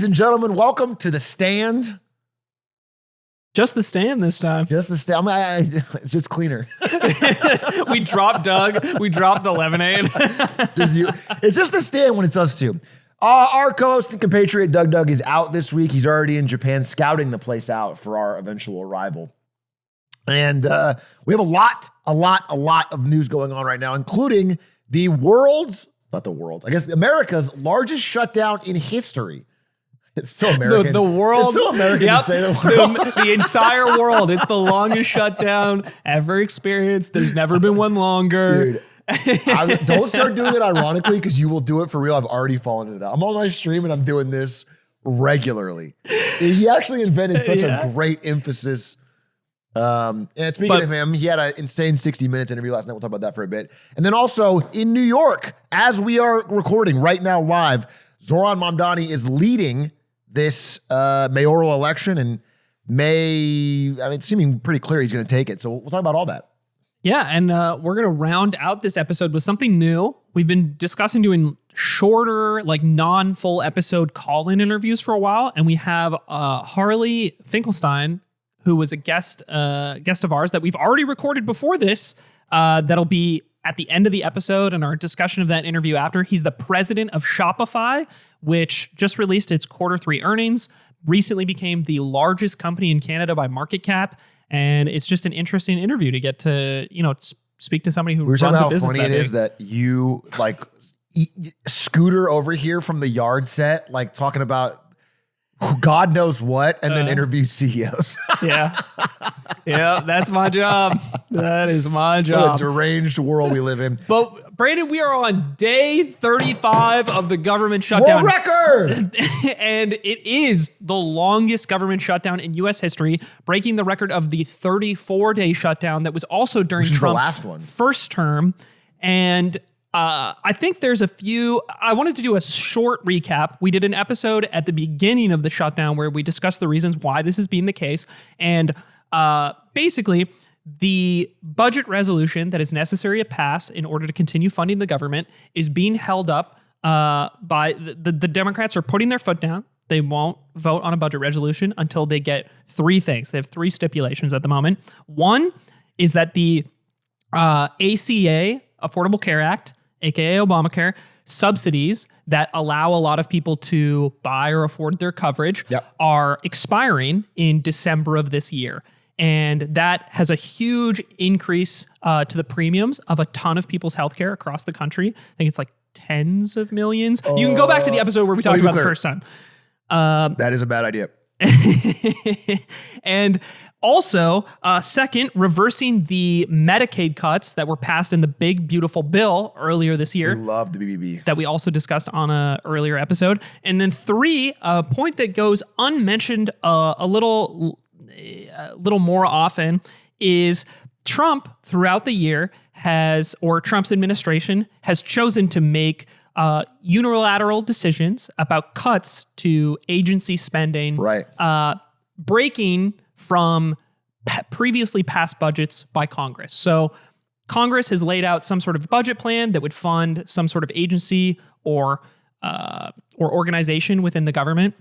Ladies and gentlemen, welcome to The Stand. Just The Stand this time. Just The Stand. It's just cleaner. We dropped Doug. We dropped the lemonade. It's just The Stand when it's us two. Our co-host and compatriot DougDoug is out this week. He's already in Japan scouting the place out for our eventual arrival. And we have a lot of news going on right now, including America's largest shutdown in history. It's so American. The world. It's so American to say the world. The entire world. It's the longest shutdown ever experienced. There's never been one longer. Dude. Don't start doing it ironically because you will do it for real. I've already fallen into that. I'm on my stream and I'm doing this regularly. He actually invented such a great emphasis. And speaking of him, he had an insane 60 Minutes interview last night. We'll talk about that for a bit. And then also in New York, as we are recording right now live, Zohran Mamdani is leading this mayoral election and it's seeming pretty clear he's going to take it. So we'll talk about all that. Yeah, and we're going to round out this episode with something new. We've been discussing doing shorter, like non-full episode call-in interviews for a while, and we have Harley Finkelstein, who was a guest of ours that we've already recorded before this. That'll be at the end of the episode and our discussion of that interview after. He's the president of Shopify, which just released its Q3 earnings, recently became the largest company in Canada by market cap. And it's just an interesting interview to get to, speak to somebody who runs a business. How funny it is that you scooter over here from the yard set, like talking about God knows what, and then interview CEOs. Yeah, that's my job. That is my job. What a deranged world we live in. But Brandon, we are on day 35 of the government shutdown. World record! And it is the longest government shutdown in U.S. history, breaking the record of the 34-day shutdown that was also during Trump's first term. And I think there's I wanted to do a short recap. We did an episode at the beginning of the shutdown where we discussed the reasons why this is being the case. And basically, the budget resolution that is necessary to pass in order to continue funding the government is being held up by the Democrats are putting their foot down. They won't vote on a budget resolution until they get three things. They have three stipulations at the moment. One is that the ACA, Affordable Care Act, aka Obamacare, subsidies that allow a lot of people to buy or afford their coverage are expiring in December of this year. And that has a huge increase to the premiums of a ton of people's healthcare across the country. I think it's like tens of millions. You can go back to the episode where we talked about it the first time. That is a bad idea. And also, second, reversing the Medicaid cuts that were passed in the big, beautiful bill earlier this year. We love the BBB. That we also discussed on an earlier episode. And then three, a point that goes unmentioned a little more often is Trump throughout the year Trump's administration has chosen to make unilateral decisions about cuts to agency spending, breaking from previously passed budgets by Congress. So Congress has laid out some sort of budget plan that would fund some sort of agency or organization within the government.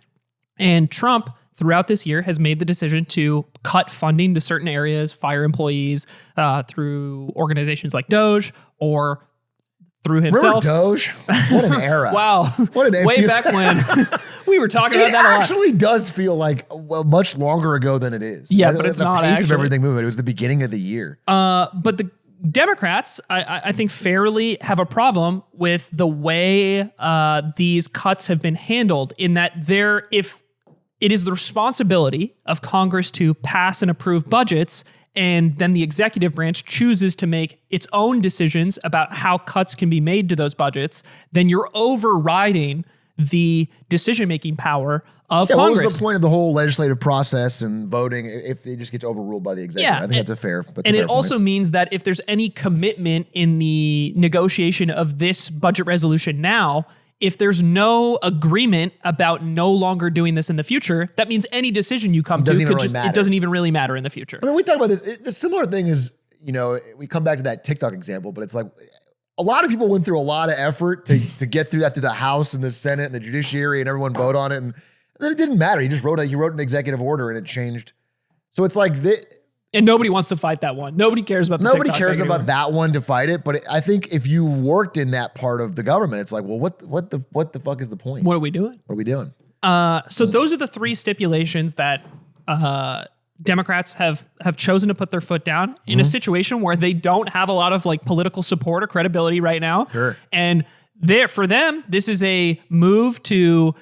And Trump, throughout this year, has made the decision to cut funding to certain areas, fire employees through organizations like DOGE or through himself. Remember Doge? What an era. Wow. What an Way back when we were talking about that a lot. It actually does feel like much longer ago than it is. Yeah, but it's not the pace actually. of everything moving. It was the beginning of the year. But the Democrats, I think fairly have a problem with the way these cuts have been handled in that if it is the responsibility of Congress to pass and approve budgets, and then the executive branch chooses to make its own decisions about how cuts can be made to those budgets, then you're overriding the decision-making power of Congress. What was the point of the whole legislative process and voting if it just gets overruled by the executive? I think that's a fair point. And it also means that if there's any commitment in the negotiation of this budget resolution now, if there's no agreement about no longer doing this in the future, that means any decision you come to it doesn't even really matter in the future. I mean, we talk about this. The similar thing is, we come back to that TikTok example, but it's like a lot of people went through a lot of effort to get through that through the House and the Senate and the judiciary and everyone vote on it. And And then it didn't matter. He wrote an executive order and it changed. So it's like this. And nobody wants to fight that one. Nobody cares about Nobody cares about that one to fight it. But I think if you worked in that part of the government, it's like, well, what the fuck is the point? What are we doing? So those are the three stipulations that Democrats have chosen to put their foot down in a situation where they don't have a lot of like political support or credibility right now. Sure. And for them, this is a move to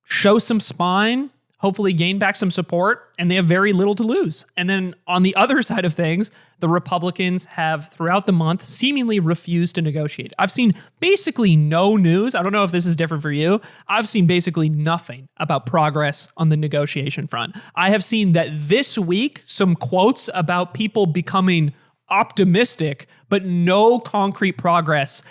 show some spine, hopefully gain back some support, and they have very little to lose. And then on the other side of things, the Republicans have throughout the month seemingly refused to negotiate. I've seen basically no news. I don't know if this is different for you. I've seen basically nothing about progress on the negotiation front. I have seen that this week, some quotes about people becoming optimistic, but no concrete progress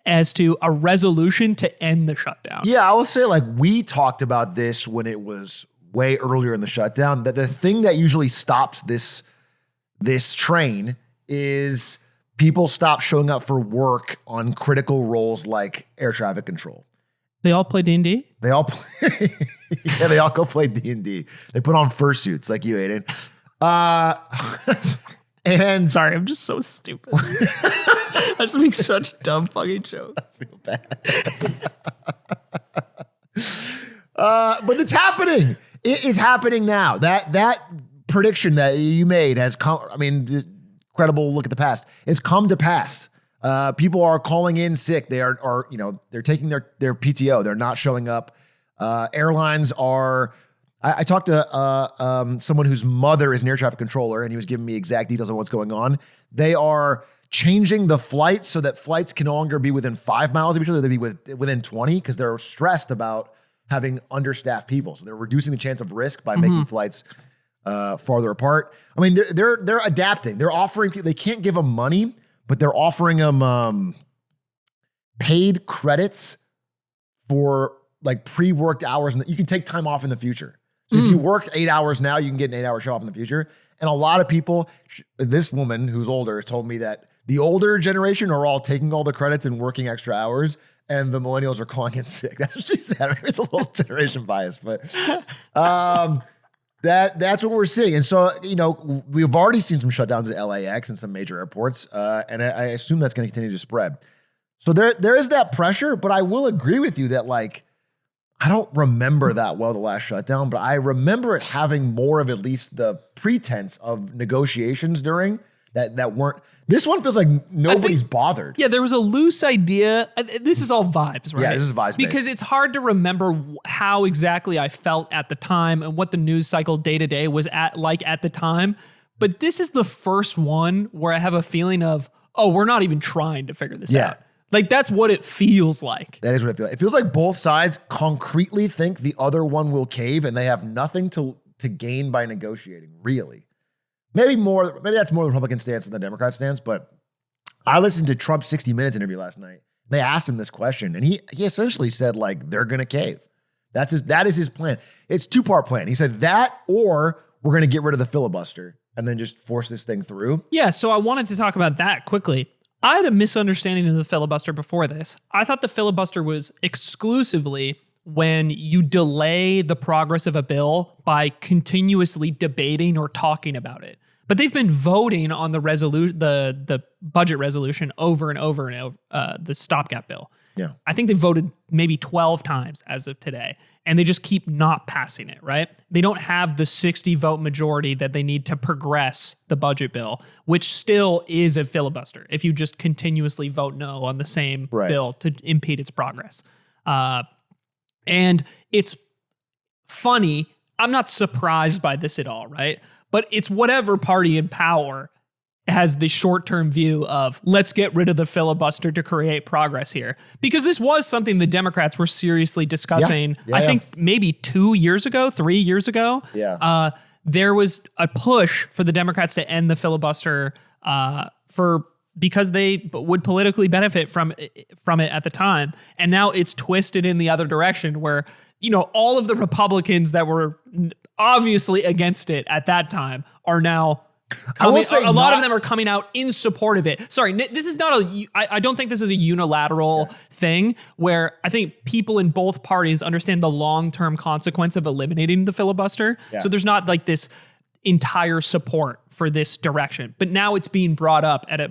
as to a resolution to end the shutdown. Yeah, I will say, like, we talked about this when it was way earlier in the shutdown, that the thing that usually stops this train is people stop showing up for work on critical roles like air traffic control. They all play D&D? They all play, yeah, they all go play D&D. They put on fursuits like you, Aiden. And sorry, I'm just so stupid. I just make such dumb fucking jokes. I feel bad. But it's happening. It is happening now. That prediction that you made has come. I mean, credible look at the past. It's come to pass. People are calling in sick. They are they're taking their PTO. They're not showing up. Airlines are. I talked to someone whose mother is an air traffic controller, and he was giving me exact details of what's going on. They are changing the flights so that flights can no longer be within 5 miles of each other. They'll be within 20 because they're stressed about having understaffed people. So they're reducing the chance of risk by making flights farther apart. I mean, they're adapting. They're offering people, they can't give them money, but they're offering them paid credits for like pre-worked hours. And you can take time off in the future. So if you work 8 hours now, you can get an 8-hour show off in the future. And a lot of people, this woman who's older told me that the older generation are all taking all the credits and working extra hours, and the millennials are calling in sick. That's what she said. I mean, it's a little generation bias, but that's what we're seeing. And so, we've already seen some shutdowns at LAX and some major airports, and I assume that's going to continue to spread. So there is that pressure, but I will agree with you that, like, I don't remember that well the last shutdown, but I remember it having more of at least the pretense of negotiations during that weren't. This one feels like nobody's bothered. Yeah, there was a loose idea. This is all vibes, right? Yeah, this is vibes. Because it's hard to remember how exactly I felt at the time and what the news cycle day to day was at the time. But this is the first one where I have a feeling of, oh, we're not even trying to figure this out. Like, that's what it feels like. That is what it feels like. It feels like both sides concretely think the other one will cave, and they have nothing to gain by negotiating, really. Maybe that's more the Republican stance than the Democrat stance, but I listened to Trump's 60 Minutes interview last night. They asked him this question, and he essentially said, like, they're going to cave. That is his plan. It's a two-part plan. He said that, or we're going to get rid of the filibuster and then just force this thing through. Yeah, so I wanted to talk about that quickly. I had a misunderstanding of the filibuster before this. I thought the filibuster was exclusively when you delay the progress of a bill by continuously debating or talking about it. But they've been voting on the budget resolution over and over and over, the stopgap bill. Yeah. I think they voted maybe 12 times as of today, and they just keep not passing it, right? They don't have the 60 vote majority that they need to progress the budget bill, which still is a filibuster if you just continuously vote no on the same bill to impede its progress. And it's funny. I'm not surprised by this at all, right? But it's whatever party in power has the short-term view of let's get rid of the filibuster to create progress here. Because this was something the Democrats were seriously discussing, I think maybe 3 years ago. There was a push for the Democrats to end the filibuster because they would politically benefit from it at the time. And now it's twisted in the other direction where, all of the Republicans that were obviously against it at that time are now A lot of them are coming out in support of it. Sorry, this is not I don't think this is a unilateral thing where I think people in both parties understand the long-term consequence of eliminating the filibuster. Yeah. So there's not like this entire support for this direction. But now it's being brought up at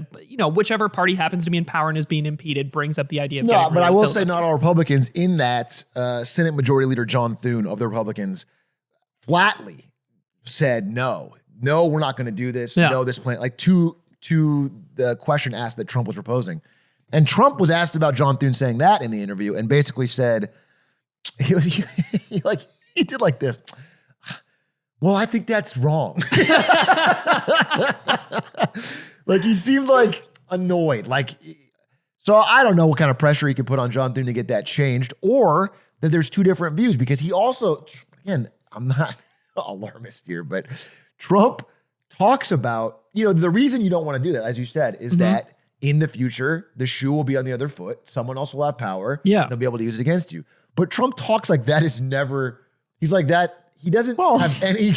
whichever party happens to be in power and is being impeded brings up the idea of No, but I will say not all Republicans in that Senate Majority Leader John Thune of the Republicans flatly said no, we're not going to do this. Yeah. No, this plan, like to the question asked that Trump was proposing. And Trump was asked about John Thune saying that in the interview and basically said, he did like this. Well, I think that's wrong. Like he seemed like annoyed. So I don't know what kind of pressure he could put on John Thune to get that changed, or that there's two different views, because he also, again, I'm not alarmist here, but Trump talks about, the reason you don't want to do that, as you said, is that in the future, the shoe will be on the other foot. Someone else will have power. Yeah. They'll be able to use it against you. But Trump talks like that is never, he's like that. He doesn't have any.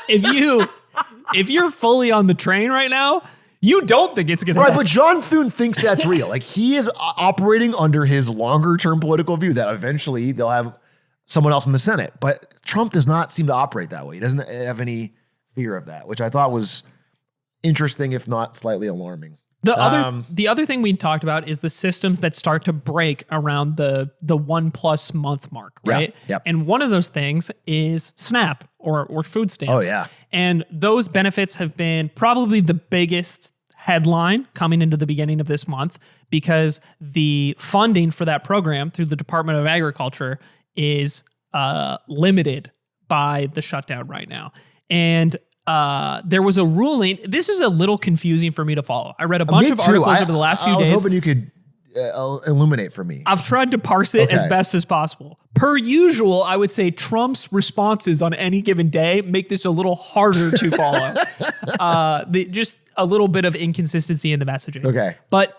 If you're fully on the train right now, you don't think it's going to happen. Right, but John Thune thinks that's real. Like he is operating under his longer term political view that eventually they'll have someone else in the Senate. But Trump does not seem to operate that way. He doesn't have any fear of that, which I thought was interesting, if not slightly alarming. The other thing we talked about is the systems that start to break around the 1+ month mark, right? Yep. And one of those things is SNAP or food stamps. Oh, yeah. And those benefits have been probably the biggest headline coming into the beginning of this month, because the funding for that program through the Department of Agriculture is limited by the shutdown right now. And there was a ruling. This is a little confusing for me to follow. I read a bunch of articles over the last few days. I was hoping you could illuminate for me. I've tried to parse it as best as possible. Per usual, I would say Trump's responses on any given day make this a little harder to follow. Just a little bit of inconsistency in the messaging. Okay. But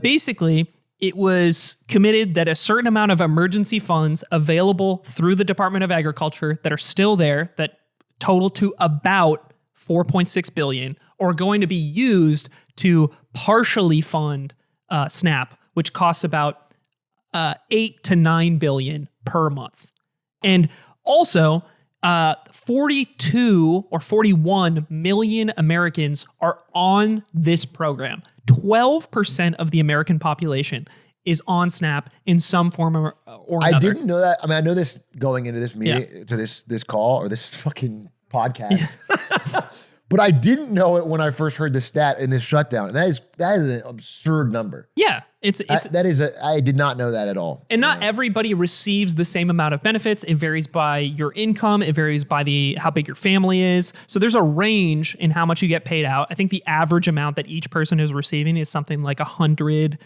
basically, it was committed that a certain amount of emergency funds available through the Department of Agriculture that are still there, that total to about $4.6 billion, are going to be used to partially fund SNAP, which costs about $8 to $9 billion per month. And also, 42 or 41 million Americans are on this program. 12% of the American population is on SNAP in some form or another. I didn't know that. I mean, I know this going into this meeting, to this call or this fucking podcast, but I didn't know it when I first heard the stat in this shutdown. And that is an absurd number. Yeah, I did not know that at all. And not everybody receives the same amount of benefits. It varies by your income. It varies by how big your family is. So there's a range in how much you get paid out. I think the average amount that each person is receiving is something like $130,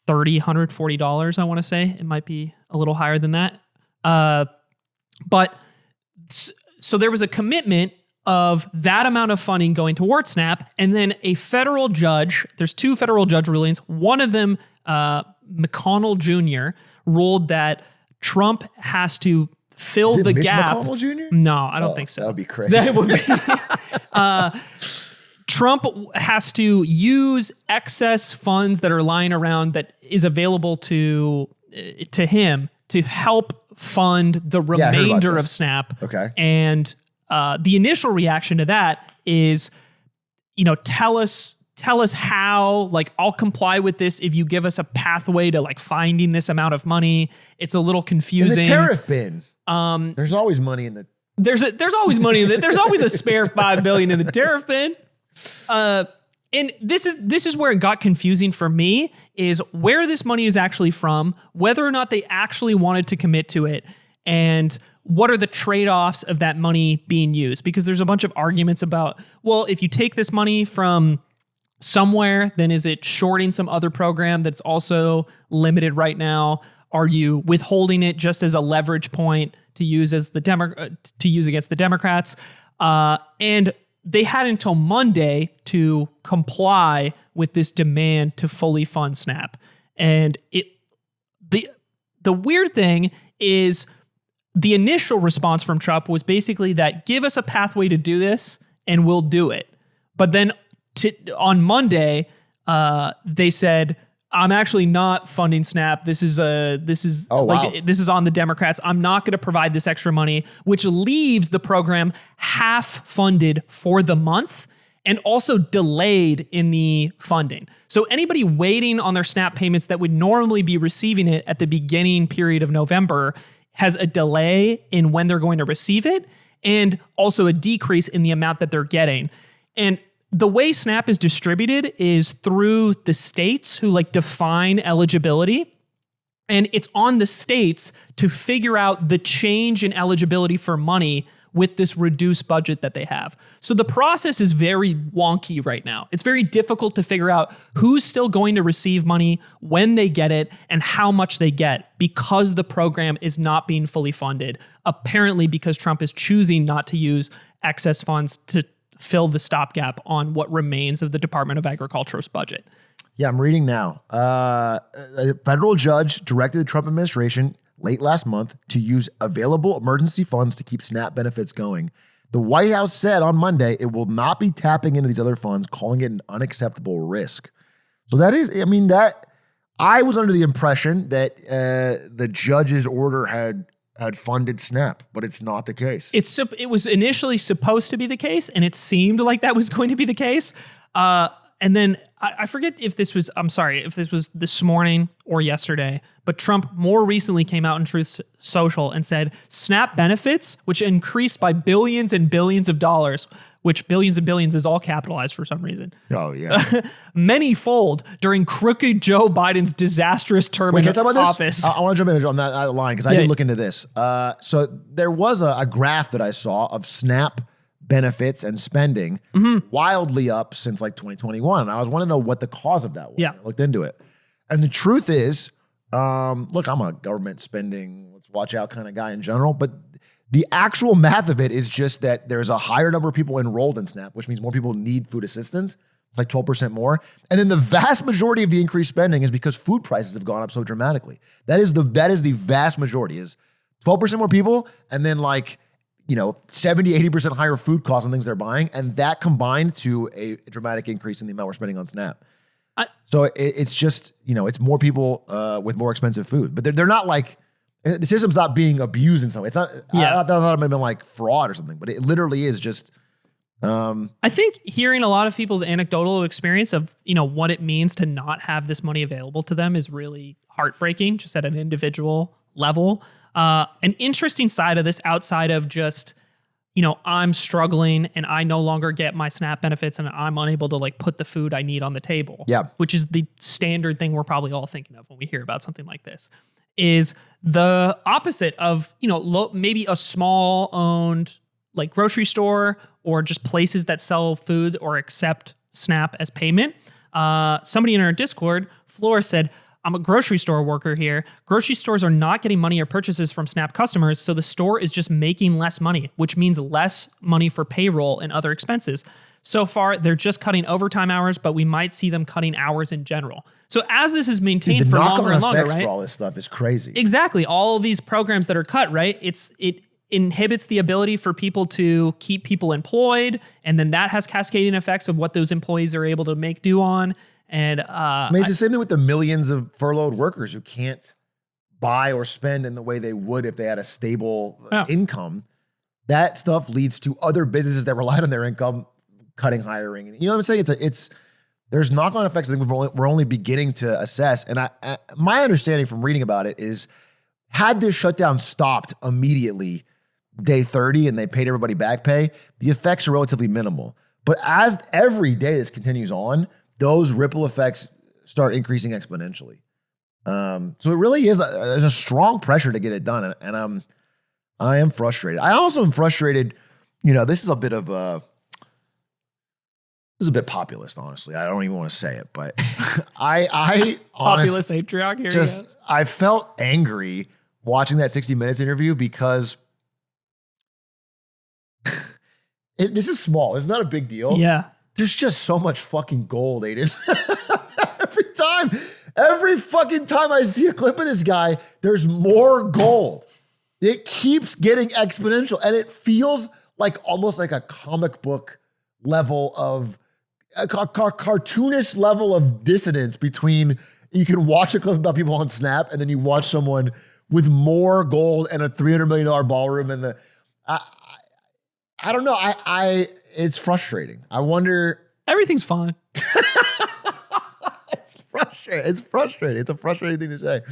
$140, I want to say. It might be a little higher than that. But so there was a commitment of that amount of funding going towards SNAP, and then a federal judge, there's two federal judge rulings. One of them, McConnell Jr., ruled that Trump has to fill the gap. McConnell Jr.? No, I don't think so. That would be crazy. That would be. Trump has to use excess funds that are lying around that is available to him to help fund the remainder of SNAP. Okay. And the initial reaction to that is, tell us how, like, I'll comply with this if you give us a pathway to like finding this amount of money. It's a little confusing. In the tariff bin. There's always money in the. There's always money in it. There's always a spare $5 billion in the tariff bin. And this is where it got confusing for me, is where this money is actually from, whether or not they actually wanted to commit to it, and what are the trade-offs of that money being used? Because there's a bunch of arguments about, well, if you take this money from somewhere, then is it shorting some other program that's also limited right now? Are you withholding it just as a leverage point to use against the Democrats? And they had until Monday to comply with this demand to fully fund SNAP. And the weird thing is, the initial response from Trump was basically that give us a pathway to do this and we'll do it. But then on Monday, they said, I'm actually not funding SNAP. This is on the Democrats. I'm not going to provide this extra money, which leaves the program half funded for the month and also delayed in the funding. So anybody waiting on their SNAP payments that would normally be receiving it at the beginning period of November has a delay in when they're going to receive it, and also a decrease in the amount that they're getting. And the way SNAP is distributed is through the states who define eligibility. And it's on the states to figure out the change in eligibility for money with this reduced budget that they have. So the process is very wonky right now. It's very difficult to figure out who's still going to receive money, when they get it, and how much they get, because the program is not being fully funded, apparently because Trump is choosing not to use excess funds to fill the stopgap on what remains of the Department of Agriculture's budget. Yeah, I'm reading now. A federal judge directed the Trump administration late last month to use available emergency funds to keep SNAP benefits going. The White House said on Monday it will not be tapping into these other funds, calling it an unacceptable risk. So that is, I was under the impression that the judge's order had funded SNAP, but it's not the case. It was initially supposed to be the case, and it seemed like that was going to be the case. And then I forget if this was this morning or yesterday, but Trump more recently came out in Truth Social and said SNAP benefits, which increased by billions and billions of dollars, which billions and billions is all capitalized for some reason. Oh, yeah. Many-fold during crooked Joe Biden's disastrous term in office. I want to jump in on that line because I did look into this. So there was a graph that I saw of SNAP benefits and spending wildly up since 2021. And I was wanting to know what the cause of that was. Yeah. I looked into it. And the truth is, look, I'm a government spending, let's watch out kind of guy in general, but the actual math of it is just that there's a higher number of people enrolled in SNAP, which means more people need food assistance. It's 12% more. And then the vast majority of the increased spending is because food prices have gone up so dramatically. That is the vast majority, is 12% more people, and then 70, 80% higher food costs on things they're buying. And that combined to a dramatic increase in the amount we're spending on SNAP. So it's just, it's more people with more expensive food, but they're not the system's not being abused in some way. It's not, I thought it might have been fraud or something, but it literally is just. I think hearing a lot of people's anecdotal experience of, what it means to not have this money available to them is really heartbreaking, just at an individual level. An interesting side of this, outside of just, I'm struggling and I no longer get my SNAP benefits and I'm unable to put the food I need on the table. Yeah. Which is the standard thing we're probably all thinking of when we hear about something like this, is the opposite of, maybe a small owned grocery store or just places that sell food or accept SNAP as payment. Somebody in our Discord, Flora, said, I'm a grocery store worker here. Grocery stores are not getting money or purchases from SNAP customers, so the store is just making less money, which means less money for payroll and other expenses. So far, they're just cutting overtime hours, but we might see them cutting hours in general. So as this is maintained for longer and longer, right? For all this stuff is crazy. Exactly. All of these programs that are cut, right? It inhibits the ability for people to keep people employed, and then that has cascading effects of what those employees are able to make do on. And it's the same thing with the millions of furloughed workers who can't buy or spend in the way they would if they had a stable income. That stuff leads to other businesses that relied on their income cutting hiring. You know what I'm saying? There's knock-on effects I think we're only beginning to assess. And my understanding from reading about it is, had this shutdown stopped immediately day 30 and they paid everybody back pay, the effects are relatively minimal. But as every day this continues on, those ripple effects start increasing exponentially. So it really is there's a strong pressure to get it done. And I am frustrated. I also am frustrated. This is a bit populist, honestly. I don't even want to say it, but I populist Atrioc here. Just I felt angry watching that 60 Minutes interview because this is small. It's not a big deal. Yeah. There's just so much fucking gold, Aiden. Every fucking time I see a clip of this guy, there's more gold. It keeps getting exponential, and it feels almost like a comic book level of cartoonish level of dissonance between you can watch a clip about people on Snap and then you watch someone with more gold and a $300 million ballroom and I don't know. It's frustrating. I wonder. Everything's fine. It's frustrating. It's a frustrating thing to say.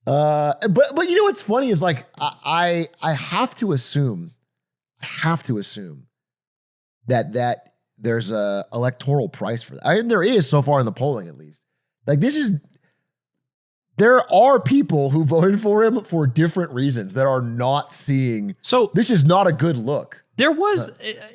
But you know what's funny is like I have to assume that there's a electoral price for that. I mean, there is so far in the polling at least. Like there are people who voted for him for different reasons that are not seeing. So this is not a good look. There was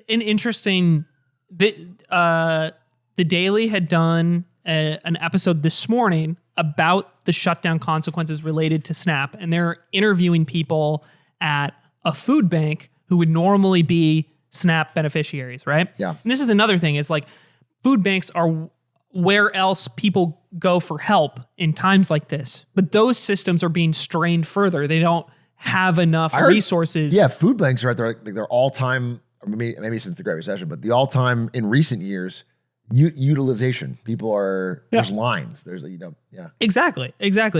an interesting. The Daily had done an episode this morning about the shutdown consequences related to Snap, and they're interviewing people at a food bank who would normally be Snap beneficiaries, right? Yeah. And this is another thing is like food banks are where else people go for help in times like this, but those systems are being strained further. They don't have enough resources. Yeah, food banks are at their all-time, maybe since the Great Recession, but the all-time in recent years utilization. People are there's lines. There's Exactly.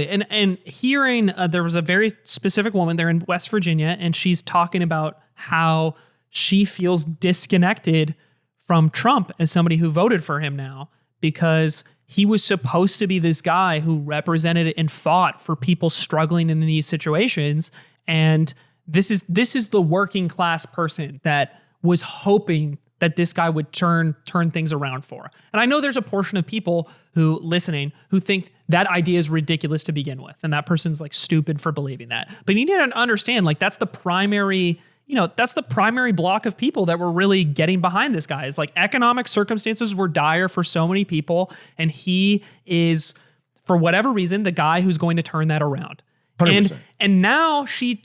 And hearing there was a very specific woman there in West Virginia, and she's talking about how she feels disconnected from Trump as somebody who voted for him now because he was supposed to be this guy who represented and fought for people struggling in these situations. And this is the working class person that was hoping that this guy would turn things around for. And I know there's a portion of people who think that idea is ridiculous to begin with. And that person's like stupid for believing that. But you need to understand, like, that's the primary block of people that were really getting behind this guy. Is like economic circumstances were dire for so many people. And he is, for whatever reason, the guy who's going to turn that around. 100%. And now she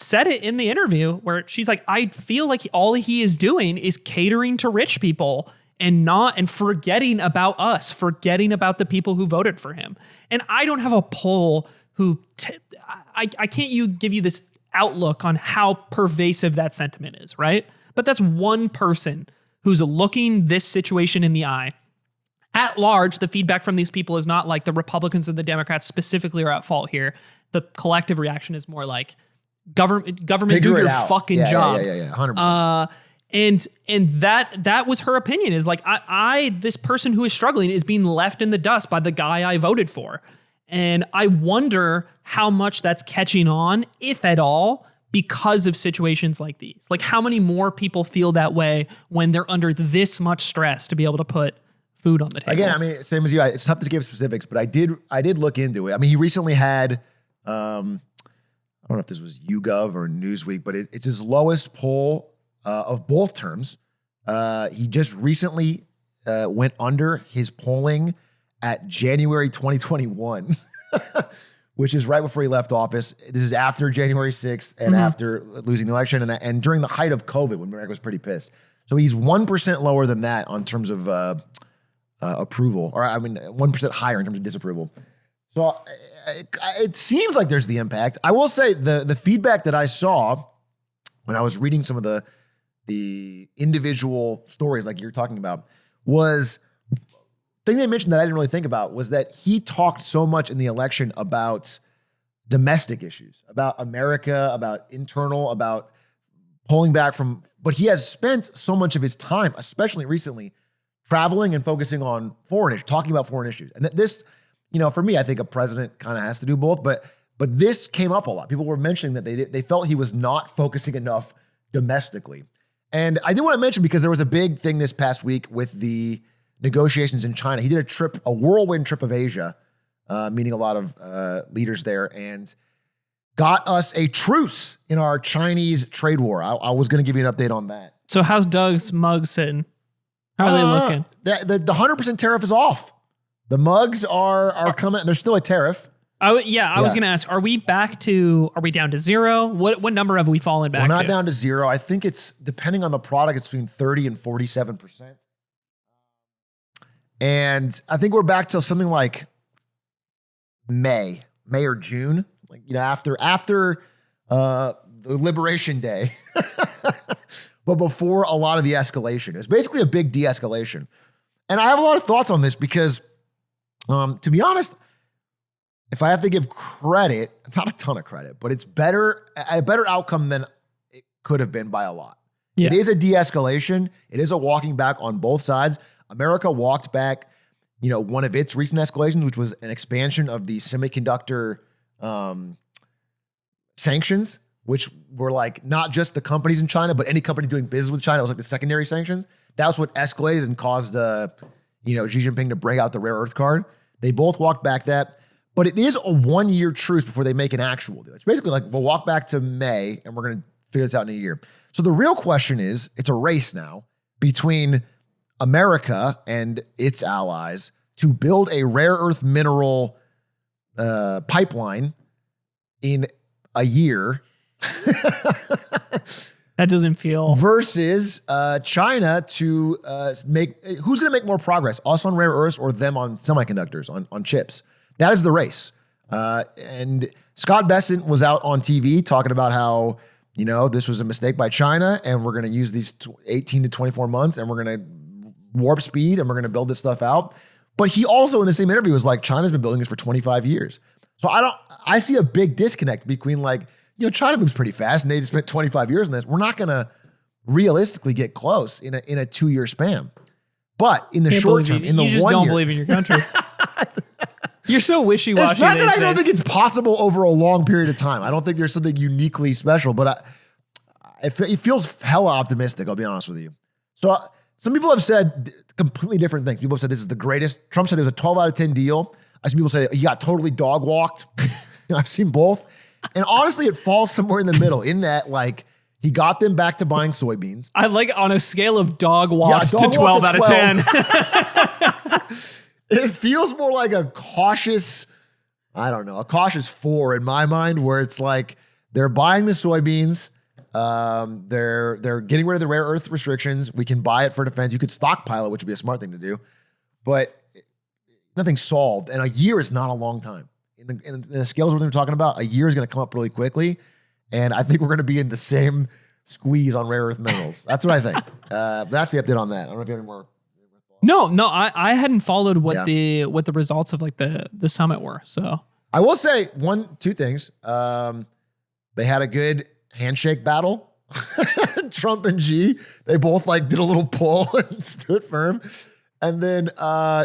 said it in the interview where she's like, I feel like all he is doing is catering to rich people and forgetting about us, forgetting about the people who voted for him. And I don't have a poll I can't give you this outlook on how pervasive that sentiment is, right? But that's one person who's looking this situation in the eye. At large, the feedback from these people is not like the Republicans or the Democrats specifically are at fault here. The collective reaction is more like, government do your fucking job. Yeah, 100%. And that was her opinion, is like, this person who is struggling is being left in the dust by the guy I voted for. And I wonder how much that's catching on, if at all, because of situations like these. Like, how many more people feel that way when they're under this much stress to be able to put food on the table? Again, I mean, same as you, it's tough to give specifics, but I did look into it. I mean, he recently had, I don't know if this was YouGov or Newsweek, but it's his lowest poll of both terms. He just recently went under his polling at January 2021, which is right before he left office. This is after January 6th and after losing the election and during the height of COVID when America was pretty pissed. So he's 1% lower than that on terms of approval, or I mean 1% higher in terms of disapproval. So it seems like there's the impact. I will say the feedback that I saw when I was reading some of the individual stories like you're talking about was thing they mentioned that I didn't really think about was that he talked so much in the election about domestic issues, about America, about internal, about pulling back from, but he has spent so much of his time, especially recently, traveling and focusing on foreign issues, talking about foreign issues. And this, for me, I think a president kind of has to do both, but this came up a lot. People were mentioning that they felt he was not focusing enough domestically. And I did want to mention, because there was a big thing this past week with the negotiations in China. He did a whirlwind trip of Asia, meeting a lot of leaders there, and got us a truce in our Chinese trade war. I was going to give you an update on that. So how's Doug's mugs sitting? How are they looking? The 100% tariff is off. The mugs are coming. There's still a tariff. I was going to ask, are we down to zero? What number have we fallen back to? We're not down to zero. I think it's, depending on the product, it's between 30 and 47%. And I think we're back to something like May or June, like, after the Liberation Day. but before a lot of the escalation. It's basically a big de-escalation. And I have a lot of thoughts on this because, to be honest, if I have to give credit, not a ton of credit, but it's a better outcome than it could have been by a lot. Yeah. It is a de-escalation. It is a walking back on both sides. America walked back, one of its recent escalations, which was an expansion of the semiconductor sanctions, which were like not just the companies in China, but any company doing business with China. It was like the secondary sanctions. That was what escalated and caused Xi Jinping to bring out the rare earth card. They both walked back that. But it is a 1-year truce before they make an actual deal. It's basically like, we'll walk back to May and we're going to figure this out in a year. So the real question is, it's a race now between America and its allies to build a rare earth mineral pipeline in a year. That doesn't feel. Versus China to make, who's going to make more progress? Us on rare earths or them on semiconductors, on chips? That is the race. And Scott Bessent was out on TV talking about how, this was a mistake by China and we're going to use these 18 to 24 months and we're going to warp speed and we're going to build this stuff out. But he also in the same interview was like, China's been building this for 25 years. So I see a big disconnect between China moves pretty fast and they just spent 25 years on this. We're not going to realistically get close in a 2-year span. But in the short term, in the 1 year. You just don't believe in your country. You're so wishy-washy. It's not that I don't think it's possible over a long period of time. I don't think there's something uniquely special, but it feels hella optimistic, I'll be honest with you. So some people have said completely different things. People have said this is the greatest. Trump said it was a 12 out of 10 deal. I've seen people say he got totally dog walked. I've seen both. And honestly, it falls somewhere in the middle in that he got them back to buying soybeans. I like on a scale of dog walks to 12 out of 10. It feels more like a cautious 4 in my mind, where it's like they're buying the soybeans. They're getting rid of the rare earth restrictions. We can buy it for defense. You could stockpile it, which would be a smart thing to do, but nothing's solved. And a year is not a long time. In the scales we're talking about, a year is going to come up really quickly. And I think we're going to be in the same squeeze on rare earth minerals. That's what I think. That's the update on that. I don't know if you have any more. No, I hadn't followed what the results of the summit were. So I will say two things. They had a good handshake battle. Trump and Xi, they both did a little pull and stood firm. And then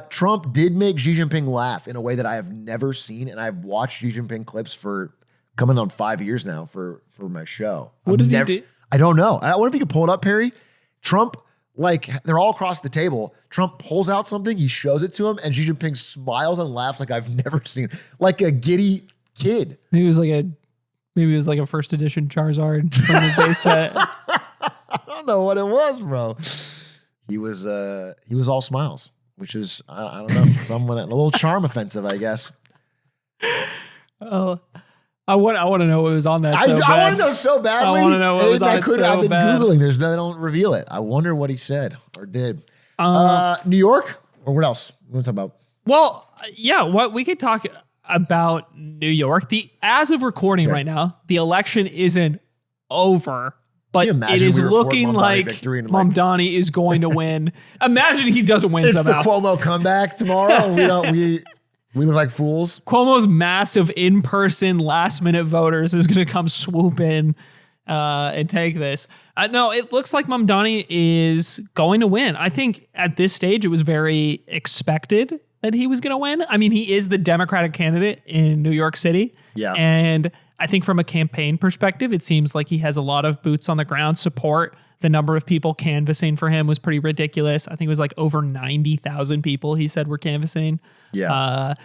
Trump did make Xi Jinping laugh in a way that I have never seen, and I've watched Xi Jinping clips for coming on 5 years now for my show. What did he do? I don't know. I wonder if you could pull it up, Perry. Trump. They're all across the table. Trump pulls out something, he shows it to him, and Xi Jinping smiles and laughs like I've never seen, like a giddy kid. Maybe it was like a first edition Charizard from the base set. I don't know what it was, bro. He was all smiles, which is I don't know, a little charm offensive, I guess. Oh. I want to know what was on that. I want to know so badly. I want to know what was on it so bad. I've been Googling. They don't reveal it. I wonder what he said or did. New York or what else? What want to talk about? Well, yeah. What we could talk about New York. As of recording right now, the election isn't over, but it is looking like Mamdani is going to win. Imagine he doesn't win somehow. It's the Cuomo comeback tomorrow. We look like fools. Cuomo's massive in-person last-minute voters is going to come swoop in and take this. No, it looks like Mamdani is going to win. I think at this stage it was very expected that he was going to win. I mean, he is the Democratic candidate in New York City. Yeah. And I think from a campaign perspective, it seems like he has a lot of boots on the ground support. The number of people canvassing for him was pretty ridiculous. I think it was like over 90,000 people he said were canvassing. Yeah. I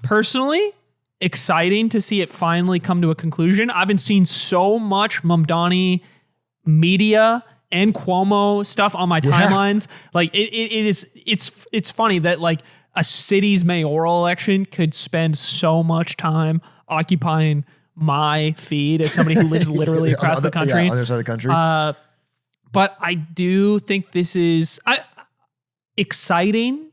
personally, exciting to see it finally come to a conclusion. I haven't seen so much Mamdani media and Cuomo stuff on my timelines. Like it's funny that like a city's mayoral election could spend so much time occupying my feed as somebody who lives literally across the country. On the other side of the country. But I do think this is exciting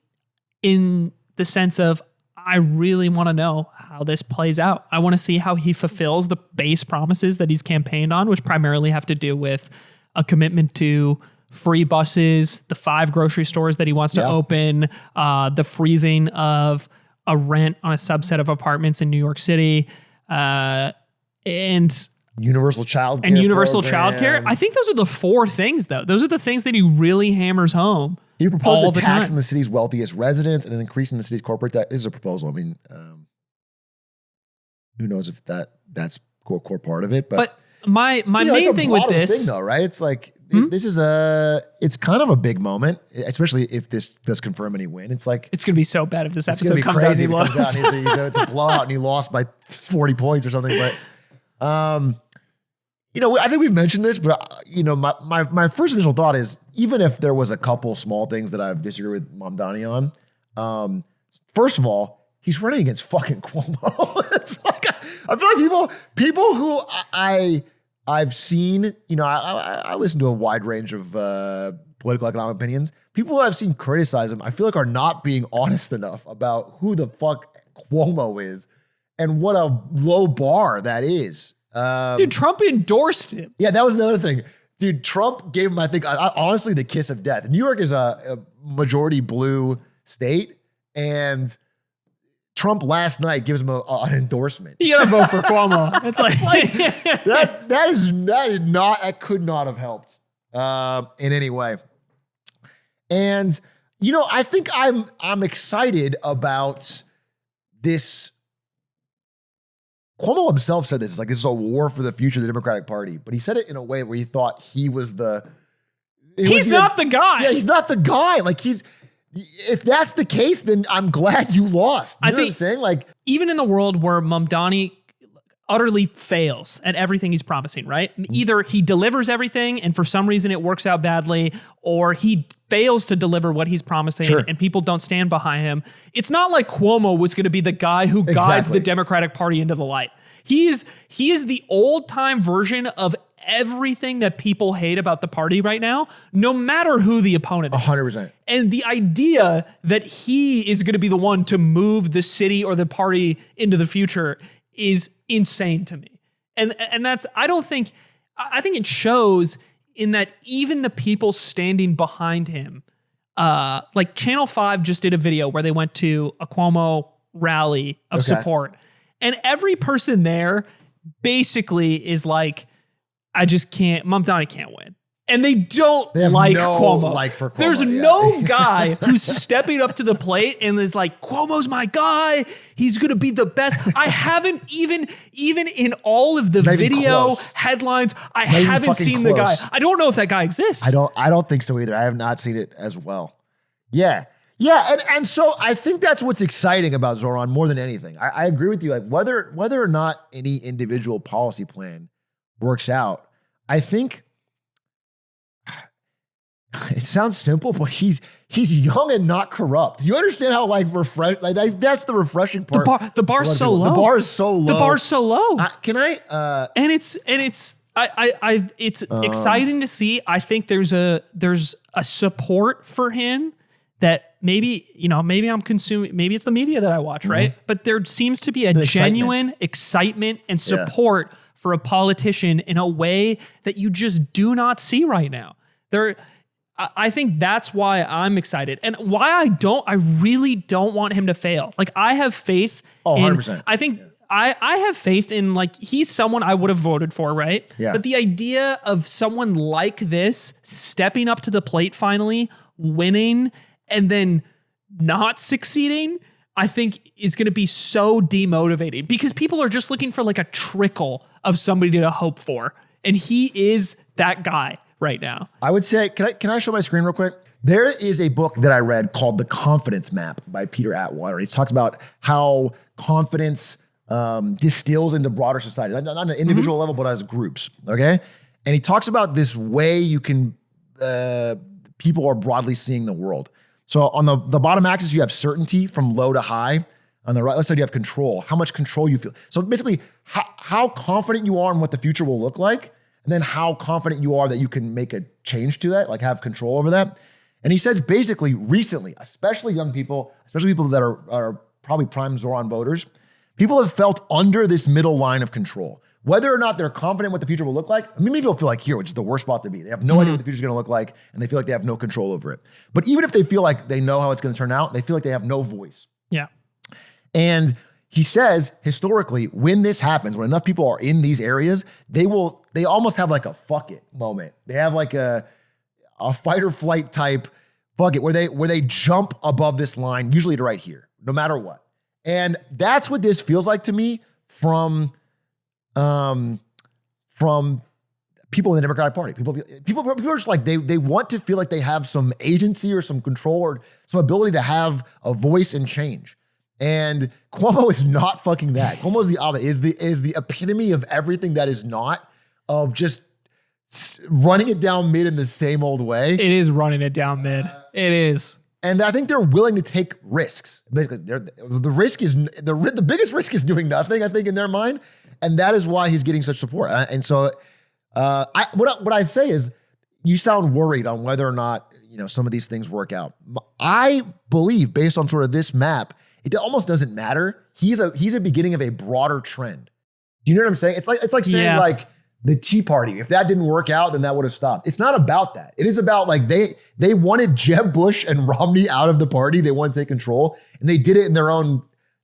in the sense of I really want to know how this plays out. I want to see how he fulfills the base promises that he's campaigned on, which primarily have to do with a commitment to free buses, the 5 grocery stores that he wants to open, the freezing of a rent on a subset of apartments in New York City, and universal child care. And universal child care. I think those are the 4 things, though. Those are the things that he really hammers home. He proposed a tax on the city's wealthiest residents and an increase in the city's corporate tax. This is a proposal. I mean, who knows if that's core part of it. But my main thing with this, thing though, right? It's like this is it's kind of a big moment, especially if this does confirm any win. It's like it's gonna be so bad if this episode comes out and he lost. It's a blowout and he lost by 40 points or something. But I think we've mentioned this, but my first initial thought is, even if there was a couple small things that I've disagreed with Mamdani on, first of all, he's running against fucking Cuomo. It's like, I feel like people who I've seen, I listen to a wide range of political economic opinions. People who I've seen criticize him, I feel like are not being honest enough about who the fuck Cuomo is and what a low bar that is. Dude, Trump endorsed him. Yeah, that was another thing. Dude, Trump gave him, I think, honestly, the kiss of death. New York is a majority blue state, and Trump last night gives him an endorsement. You gotta vote for Cuomo. It's like that could not have helped in any way. And I think I'm excited about this. Cuomo himself said this. It's like, this is a war for the future of the Democratic Party. But he said it in a way where he thought he was he's not the guy. Yeah, he's not the guy. Like, if that's the case, then I'm glad you lost. You know what I'm saying? Like, even in the world where Mamdani utterly fails at everything he's promising, right? Either he delivers everything and for some reason it works out badly, or he fails to deliver what he's promising and people don't stand behind him. It's not like Cuomo was going to be the guy who guides the Democratic Party into the light. He is the old time version of everything that people hate about the party right now, no matter who the opponent is. 100%. And the idea that he is going to be the one to move the city or the party into the future is insane to me. And that's, I think it shows in that even the people standing behind him, like Channel 5 just did a video where they went to a Cuomo rally of support. And every person there basically is like, Mamdani can't win. And they like Cuomo. Like for Cuomo. There's no guy who's stepping up to the plate and is like, Cuomo's my guy. He's going to be the best. I haven't even in all of the video headlines, I haven't seen the guy. I don't know if that guy exists. I don't think so either. I have not seen it as well. Yeah. Yeah. And so I think that's what's exciting about Zohran more than anything. I agree with you. Like, whether or not any individual policy plan works out, I think it sounds simple, but he's young and not corrupt. Do you understand how that's the refreshing part? The bar's so low. The bar is so low. The bar's so low. And it's exciting to see. I think there's a support for him that maybe I'm consuming. Maybe it's the media that I watch, right? But there seems to be a genuine excitement and support for a politician in a way that you just do not see right now. I think that's why I'm excited and why I really don't want him to fail. Like, I have faith. 100%. I think I have faith in, like, he's someone I would have voted for, right? Yeah. But the idea of someone like this stepping up to the plate finally, winning, and then not succeeding, I think is going to be so demotivating because people are just looking for like a trickle of somebody to hope for. And he is that guy right now. I would say, can I show my screen real quick? There is a book that I read called The Confidence Map by Peter Atwater. He talks about how confidence distills into broader society, not on an individual level, but as groups, okay? And he talks about this way you can, people are broadly seeing the world. So on the bottom axis, you have certainty from low to high. On the right side, you have control, how much control you feel. So basically, how confident you are in what the future will look like, and then how confident you are that you can make a change to that, like have control over that. And he says basically recently, especially young people, especially people that are probably prime Zohran voters, People have felt under this middle line of control. Whether or not they're confident what the future will look like, I mean, maybe people feel like here, which is the worst spot to be. They have no idea what the future is going to look like, and they feel like they have no control over it. But even if they feel like they know how it's going to turn out, they feel like they have no voice. Yeah. And he says, historically, when this happens, when enough people are in these areas, they almost have like a fuck it moment. They have like a fight or flight type fuck it, where they jump above this line, usually to right here, no matter what. And that's what this feels like to me from people in the Democratic Party. People are just like, they want to feel like they have some agency or some control or some ability to have a voice and change. And Cuomo is not fucking that. Cuomo is the opposite, is the epitome of everything that is not, of just running it down mid in the same old way. It is running it down mid. It is. And I think they're willing to take risks. Basically, the biggest risk is doing nothing, I think, in their mind. And that is why he's getting such support. And so what I'd say is, you sound worried on whether or not, some of these things work out. I believe, based on sort of this map, it almost doesn't matter. He's a beginning of a broader trend. Do you know what I'm saying? It's like saying like the Tea Party. If that didn't work out, then that would have stopped. It's not about that. It is about like they wanted Jeb Bush and Romney out of the party. They wanted to take control, and they did it in their own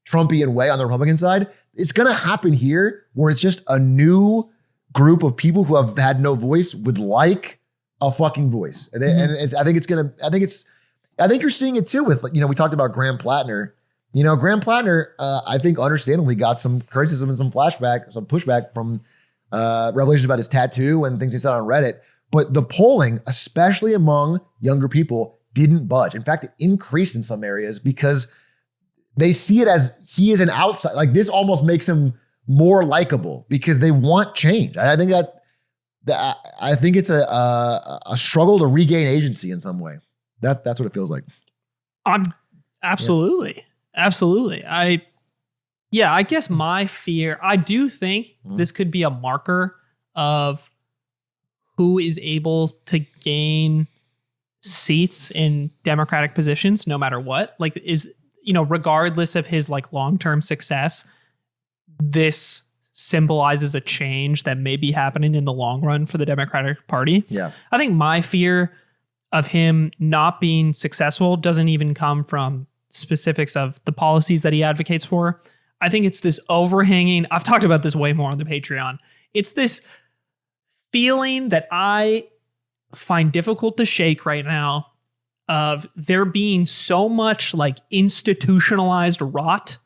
Trumpian way on the Republican side. It's going to happen here, where it's just a new group of people who have had no voice would like a fucking voice. And, I think you're seeing it too with, we talked about Graham Plattner. Graham Plattner, I think understandably got some criticism and some pushback from revelations about his tattoo and things he said on Reddit. But the polling, especially among younger people, didn't budge. In fact, it increased in some areas because they see it as he is an outside. Like, this almost makes him more likable because they want change. I think I think it's a struggle to regain agency in some way. That's what it feels like. Absolutely. I guess my fear, I do think this could be a marker of who is able to gain seats in Democratic positions, no matter what. Like, regardless of his like long-term success, this symbolizes a change that may be happening in the long run for the Democratic Party. Yeah. I think my fear of him not being successful doesn't even come from specifics of the policies that he advocates for. I think it's this overhanging, I've talked about this way more on the Patreon. It's this feeling that I find difficult to shake right now of there being so much like institutionalized rot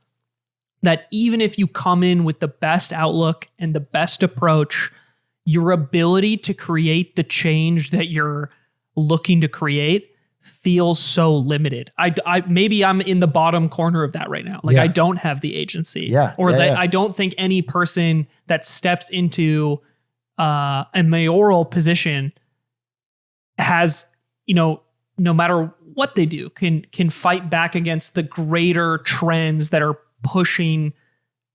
that even if you come in with the best outlook and the best approach, your ability to create the change that you're looking to create feels so limited. Maybe I'm in the bottom corner of that right now. Like, I don't have the agency. I don't think any person that steps into a mayoral position has, no matter what they do, can fight back against the greater trends that are pushing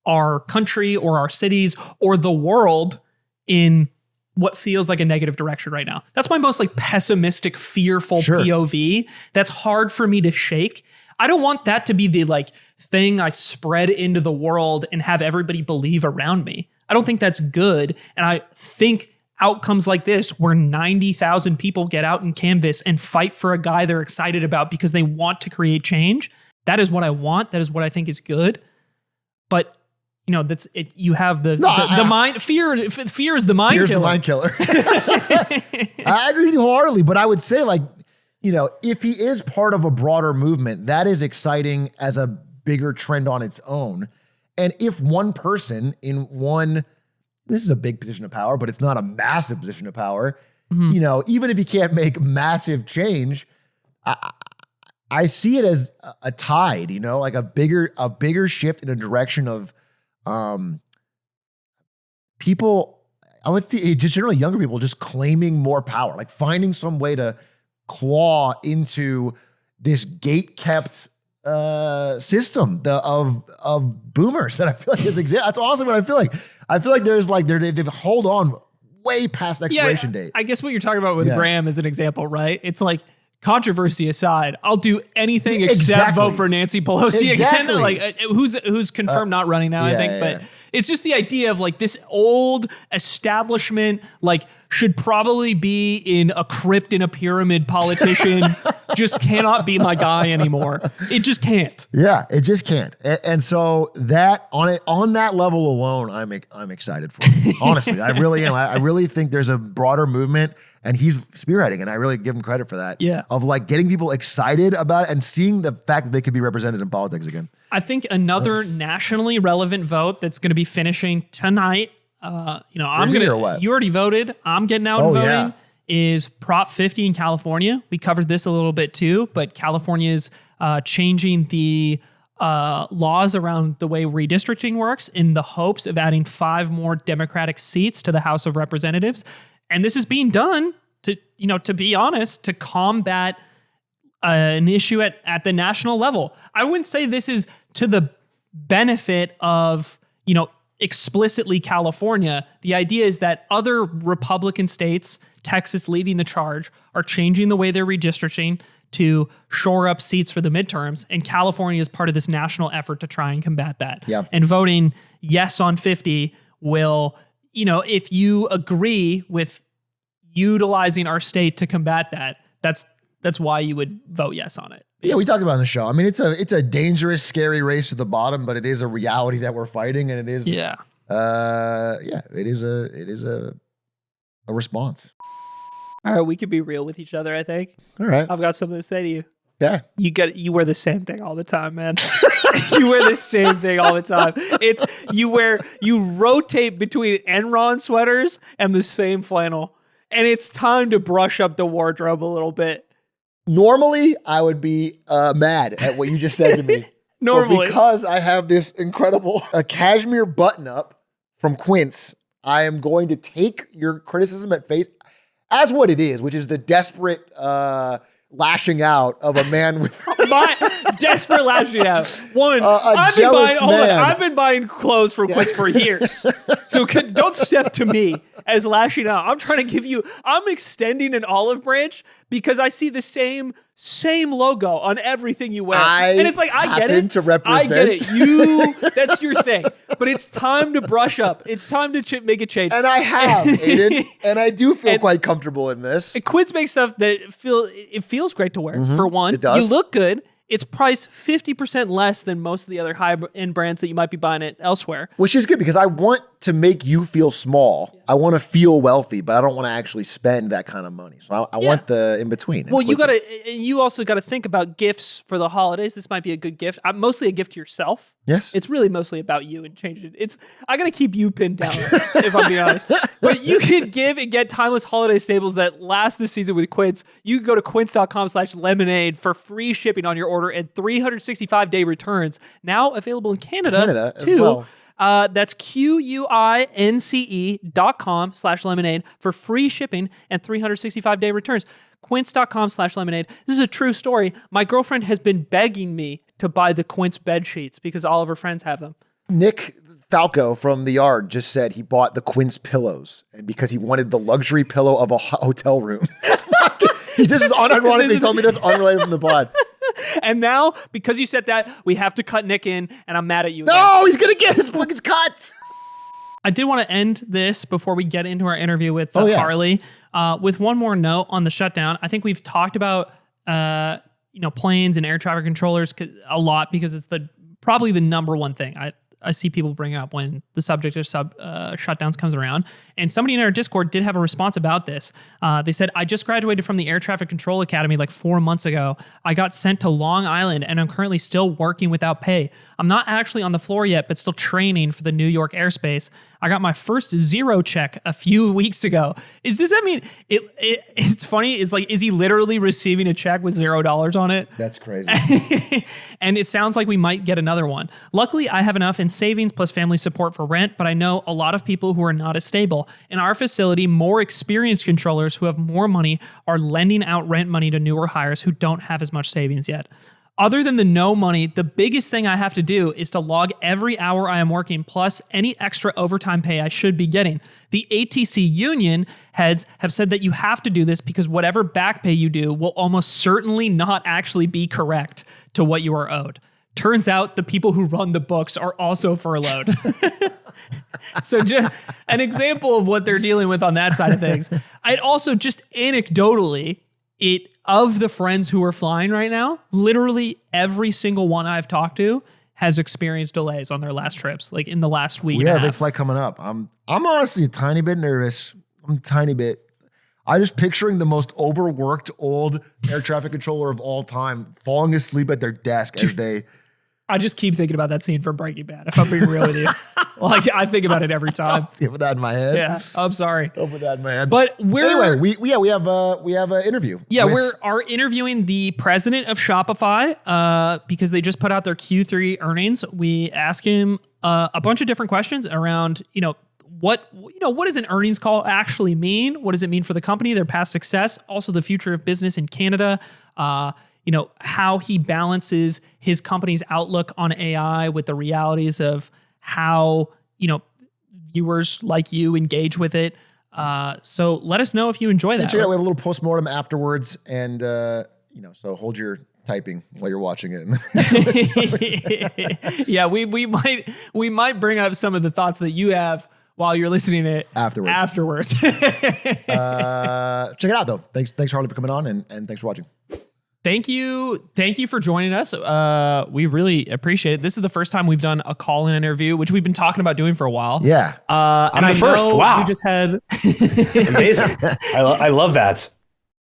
our country or our cities or the world in what feels like a negative direction right now. That's my most like pessimistic, fearful POV. That's hard for me to shake. I don't want that to be the like thing I spread into the world and have everybody believe around me. I don't think that's good. And I think outcomes like this, where 90,000 people get out and canvass and fight for a guy they're excited about because they want to create change, that is what I want. That is what I think is good. But that's it. You have the mind. Fear is the mind killer. Fear is the mind killer. I agree with you wholeheartedly, but I would say, like, if he is part of a broader movement, that is exciting as a bigger trend on its own. And if one person this is a big position of power, but it's not a massive position of power. Even if he can't make massive change, I see it as a tide, like a bigger shift in a direction of people, I would say just generally younger people, just claiming more power, like finding some way to claw into this gate-kept system of boomers that I feel like exists. That's awesome what I feel like. I feel like there's like they've hold on way past the expiration date. I guess what you're talking about with Graham is an example, right? It's like controversy aside, I'll do anything except vote for Nancy Pelosi again. Like who's confirmed not running now, I think. But it's just the idea of like this old establishment, like should probably be in a crypt in a pyramid politician, just cannot be my guy anymore. It just can't. Yeah, it just can't. And so that on that level alone, I'm excited for it. Honestly, I really am. I really think there's a broader movement. And he's spearheading, and I really give him credit for that. Yeah. Of like getting people excited about it and seeing the fact that they could be represented in politics again. I think another nationally relevant vote that's going to be finishing tonight. I'm going to. You already voted. I'm getting out and voting. Is Prop 50 in California? We covered this a little bit too, but California is changing the laws around the way redistricting works in the hopes of adding 5 more Democratic seats to the House of Representatives. And this is being done to be honest, to combat an issue at the national level. I wouldn't say this is to the benefit of, explicitly California. The idea is that other Republican states, Texas leading the charge, are changing the way they're redistricting to shore up seats for the midterms. And California is part of this national effort to try and combat that. Yeah. And voting yes on 50 will... if you agree with utilizing our state to combat that, that's why you would vote yes on it. Yeah, we talked about it on the show. I mean, it's a dangerous, scary race to the bottom, but it is a reality that we're fighting, and it is. Yeah. It is a response. All right, we could be real with each other, I think. All right. I've got something to say to you. Yeah. You wear the same thing all the time, man. You wear the same thing all the time. You rotate between Enron sweaters and the same flannel. And it's time to brush up the wardrobe a little bit. Normally, I would be mad at what you just said to me. Normally. But because I have this incredible cashmere button-up from Quince, I am going to take your criticism at face as what it is, which is the desperate... lashing out of a man with desperate lashing out. I've been buying clothes from Quince for years. So don't step to me as lashing out. I'm extending an olive branch because I see the same logo on everything you wear. And it's like, I get it. I get it. That's your thing. But it's time to brush up. It's time to make a change. And I have, Aiden. And I do feel quite comfortable in this. Quince makes stuff that feels great to wear, for one. It does. You look good. It's priced 50% less than most of the other high-end brands that you might be buying it elsewhere. Which is good because I want to make you feel small. Yeah. I want to feel wealthy, but I don't want to actually spend that kind of money. So I want the in-between. Well, you also got to think about gifts for the holidays. This might be a good gift. Mostly a gift to yourself. Yes. It's really mostly about you and changing it. I got to keep you pinned down, if I'm being honest. But you can give and get timeless holiday staples that last this season with Quince. You can go to quince.com/lemonade for free shipping on your order and 365-day returns. Now available in Canada too. As well. That's QUINCE.com/lemonade for free shipping and 365-day returns. Quince.com/lemonade. This is a true story. My girlfriend has been begging me to buy the Quince bed sheets because all of her friends have them. Nick Falco from The Yard just said he bought the Quince pillows and because he wanted the luxury pillow of a hotel room. He just unironically told me that's unrelated from the pod. And now, because you said that, we have to cut Nick in, and I'm mad at you again. No, he's going to get his book is cut. I did want to end this before we get into our interview with Harley with one more note on the shutdown. I think we've talked about planes and air traffic controllers a lot because it's probably the number one thing I see people bring up when the subject of shutdowns comes around. And somebody in our Discord did have a response about this. They said, I just graduated from the Air Traffic Control Academy like 4 months ago. I got sent to Long Island and I'm currently still working without pay. I'm not actually on the floor yet, but still training for the New York airspace. I got my first zero check a few weeks ago. It's funny. Is he literally receiving a check with $0 on it? That's crazy. And it sounds like we might get another one. Luckily, I have enough in savings plus family support for rent, but I know a lot of people who are not as stable. In our facility, more experienced controllers who have more money are lending out rent money to newer hires who don't have as much savings yet. Other than the no money, the biggest thing I have to do is to log every hour I am working plus any extra overtime pay I should be getting. The ATC union heads have said that you have to do this because whatever back pay you do will almost certainly not actually be correct to what you are owed. Turns out the people who run the books are also furloughed. So just an example of what they're dealing with on that side of things. I'd also just anecdotally, of the friends who are flying right now, literally every single one I've talked to has experienced delays on their last trips, like in the last week. Yeah, big flight coming up. I'm honestly a tiny bit nervous. I'm just picturing the most overworked old air traffic controller of all time falling asleep at their desk as they. I just keep thinking about that scene from Breaking Bad, if I'm being real with you. Like, I think about it every time. Don't put that in my head. Yeah, I'm sorry. Don't put that in my head. But anyway, we have an interview. Yeah, we are interviewing the president of Shopify because they just put out their Q3 earnings. We ask him a bunch of different questions around, what does an earnings call actually mean? What does it mean for the company, their past success, also the future of business in Canada, how he balances his company's outlook on AI with the realities of how, viewers like you engage with it. So let us know if you enjoy that. We have a little postmortem afterwards, and so hold your typing while you're watching it. Yeah, we might bring up some of the thoughts that you have while you're listening to it afterwards. Check it out though. Thanks Harley for coming on, and thanks for watching. Thank you for joining us. We really appreciate it. This is the first time we've done a call-in interview, which we've been talking about doing for a while. Yeah. I'm the first. Wow. You just had amazing. I love that.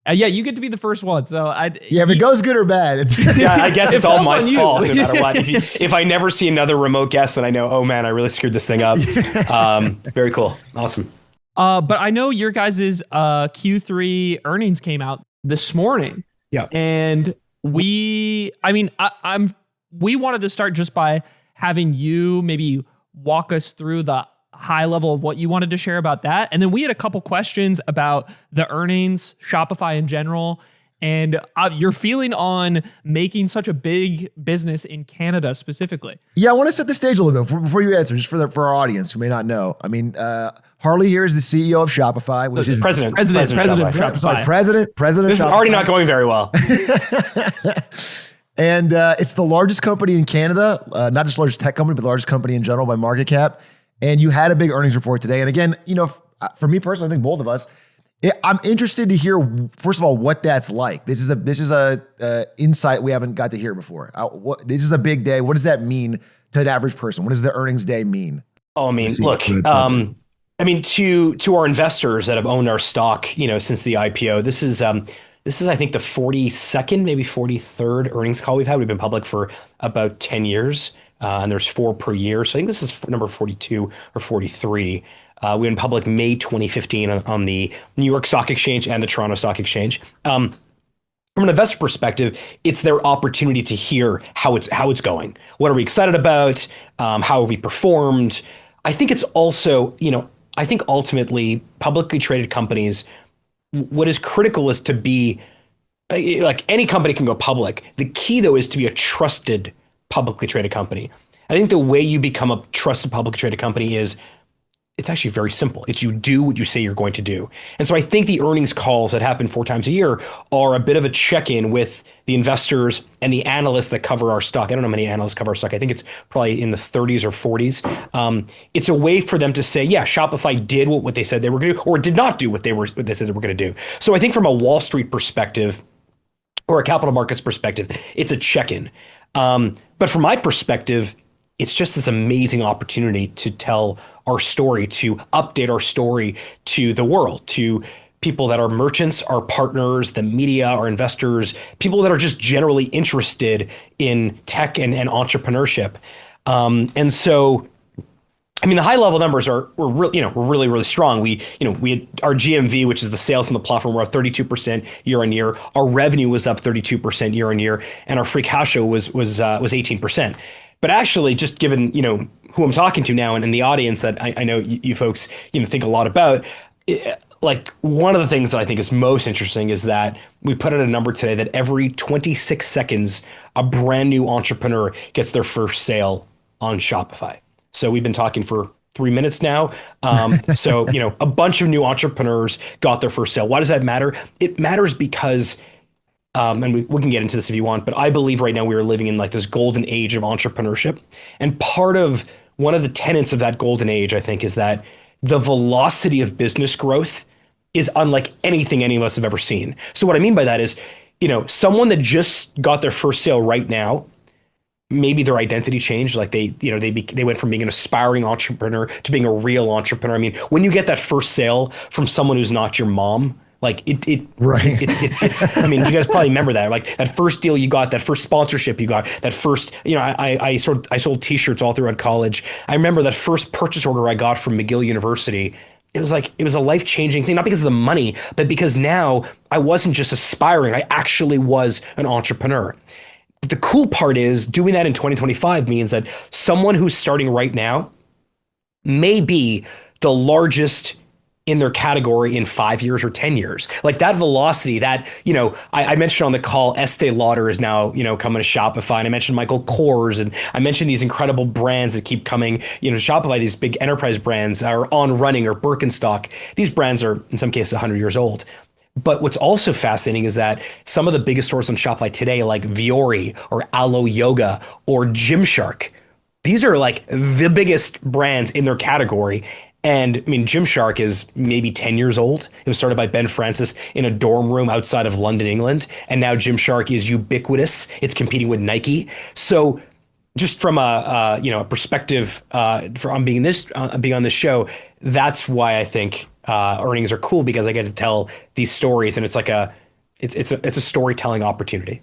Yeah, you get to be the first one. So if it goes good or bad, it's I guess it's all my fault no matter what. If I never see another remote guest, then I know, oh man, I really screwed this thing up. Very cool. Awesome. But I know your guys' Q3 earnings came out this morning. Yeah. And we wanted to start just by having you maybe walk us through the high level of what you wanted to share about that. And then we had a couple questions about the earnings, Shopify in general, and your feeling on making such a big business in Canada specifically. Yeah, I want to set the stage a little bit before you answer, just for our audience who may not know. I mean, Harley here is the CEO of Shopify, which is president of Shopify. Sorry, president. This is already not going very well. And it's the largest company in Canada, not just the largest tech company, but the largest company in general by market cap. And you had a big earnings report today. And again, for me personally, I think both of us, I'm interested to hear, first of all, what that's like. This is a insight we haven't got to hear before. This is a big day. What does that mean to an average person? What does the earnings day mean? Oh, I mean, look, to our investors that have owned our stock, since the IPO, this is I think the 42nd, maybe 43rd earnings call we've had. We've been public for about 10 years. And there's 4 per year. So I think this is number 42 or 43. We went public May 2015 on the New York Stock Exchange and the Toronto Stock Exchange. From an investor perspective, it's their opportunity to hear how it's going. What are we excited about? How have we performed? I think it's also, I think ultimately publicly traded companies, what is critical is to be, like any company can go public. The key though is to be a trusted publicly traded company. I think the way you become a trusted publicly traded company is, it's actually very simple. It's you do what you say you're going to do. And so I think the earnings calls that happen 4 times a year are a bit of a check-in with the investors and the analysts that cover our stock. I don't know how many analysts cover our stock. I think it's probably in the 30s or 40s. It's a way for them to say, yeah, Shopify did what they said they were going to do, or did not do what they said they were going to do. So I think from a Wall Street perspective or a capital markets perspective, it's a check-in. But from my perspective, it's just this amazing opportunity to tell our story, to update our story to the world, to people that are merchants, our partners, the media, our investors, people that are just generally interested in tech and entrepreneurship. And so, I mean, the high level numbers were really strong. We had our GMV, which is the sales on the platform, were up 32% year on year. Our revenue was up 32% year on year, and our free cash flow was 18%. But actually, just given who I'm talking to now and the audience that I know you folks think a lot about, like one of the things that I think is most interesting is that we put out a number today that every 26 seconds, a brand new entrepreneur gets their first sale on Shopify. So we've been talking for 3 minutes now. So, a bunch of new entrepreneurs got their first sale. Why does that matter? It matters because, and we can get into this if you want, but I believe right now we are living in like this golden age of entrepreneurship. And one of the tenets of that golden age, I think, is that the velocity of business growth is unlike anything any of us have ever seen. So what I mean by that is, someone that just got their first sale right now, maybe their identity changed. Like they went from being an aspiring entrepreneur to being a real entrepreneur. I mean, when you get that first sale from someone who's not your mom, like it's I mean, you guys probably remember that, like that first deal you got, that first sponsorship you got, that first, I sold t-shirts all throughout college. I remember that first purchase order I got from McGill University. It was a life-changing thing, not because of the money, but because now I wasn't just aspiring, I actually was an entrepreneur. But the cool part is doing that in 2025 means that someone who's starting right now may be the largest in their category in 5 years or 10 years. Like that velocity that, I mentioned on the call, Estee Lauder is now, coming to Shopify. And I mentioned Michael Kors, and I mentioned these incredible brands that keep coming, to Shopify. These big enterprise brands are On Running or Birkenstock. These brands are in some cases 100 years old. But what's also fascinating is that some of the biggest stores on Shopify today, like Viore or Alo Yoga or Gymshark, these are like the biggest brands in their category. And I mean, Gymshark is maybe 10 years old. It was started by Ben Francis in a dorm room outside of London, England. And now Gymshark is ubiquitous. It's competing with Nike. So just from a perspective from being on this show, that's why I think earnings are cool, because I get to tell these stories, and it's like it's a storytelling opportunity.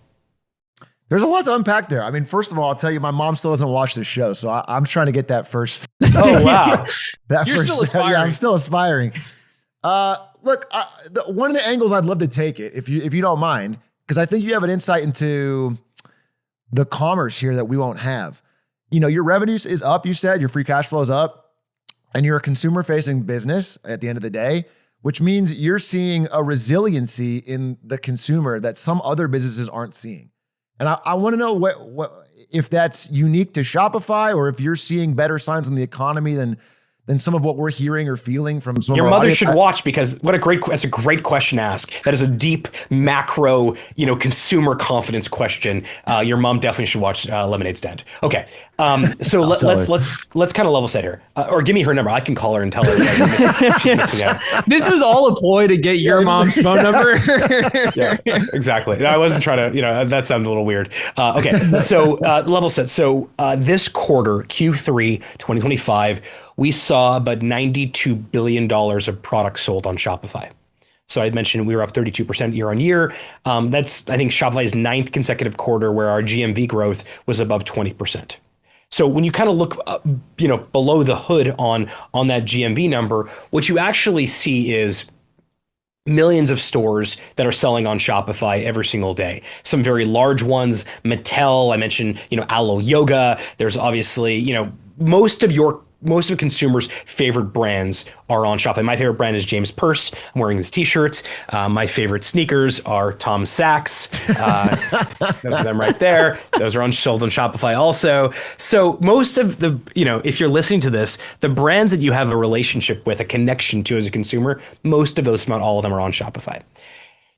There's a lot to unpack there. I mean, first of all, I'll tell you, my mom still doesn't watch this show, so I'm trying to get that first. Oh wow, You're still aspiring. Yeah, I'm still aspiring. Look, one of the angles I'd love to take it, if you don't mind, because I think you have an insight into the commerce here that we won't have. Your revenues is up. You said your free cash flow is up. And you're a consumer-facing business at the end of the day, which means you're seeing a resiliency in the consumer that some other businesses aren't seeing. And I want to know what if that's unique to Shopify, or if you're seeing better signs in the economy than some of what we're hearing or feeling from some of your our mother audience. should watch, because that's a great question to ask. That is a deep macro, consumer confidence question. Your mom definitely should watch Lemonade Stand. Okay. So let's kind of level set here, or give me her number. I can call her and tell her she's missing out. This was all a ploy to get your mom's phone number. Yeah, exactly. I wasn't trying to, that sounded a little weird. Okay. So level set. So this quarter, Q3 2025, we saw about $92 billion of products sold on Shopify. So I mentioned we were up 32% year on year. That's, I think, Shopify's 9th consecutive quarter where our GMV growth was above 20%. So when you kind of look, below the hood on that GMV number, what you actually see is millions of stores that are selling on Shopify every single day. Some very large ones, Mattel, I mentioned, Alo Yoga. There's obviously, most of consumers' favorite brands are on Shopify. My favorite brand is James Purse. I'm wearing this t-shirt. My favorite sneakers are Tom Sachs. Those are them right there. Those are sold on Shopify also. So most of the, if you're listening to this, the brands that you have a relationship with, a connection to as a consumer, most of those, if not all of them, are on Shopify.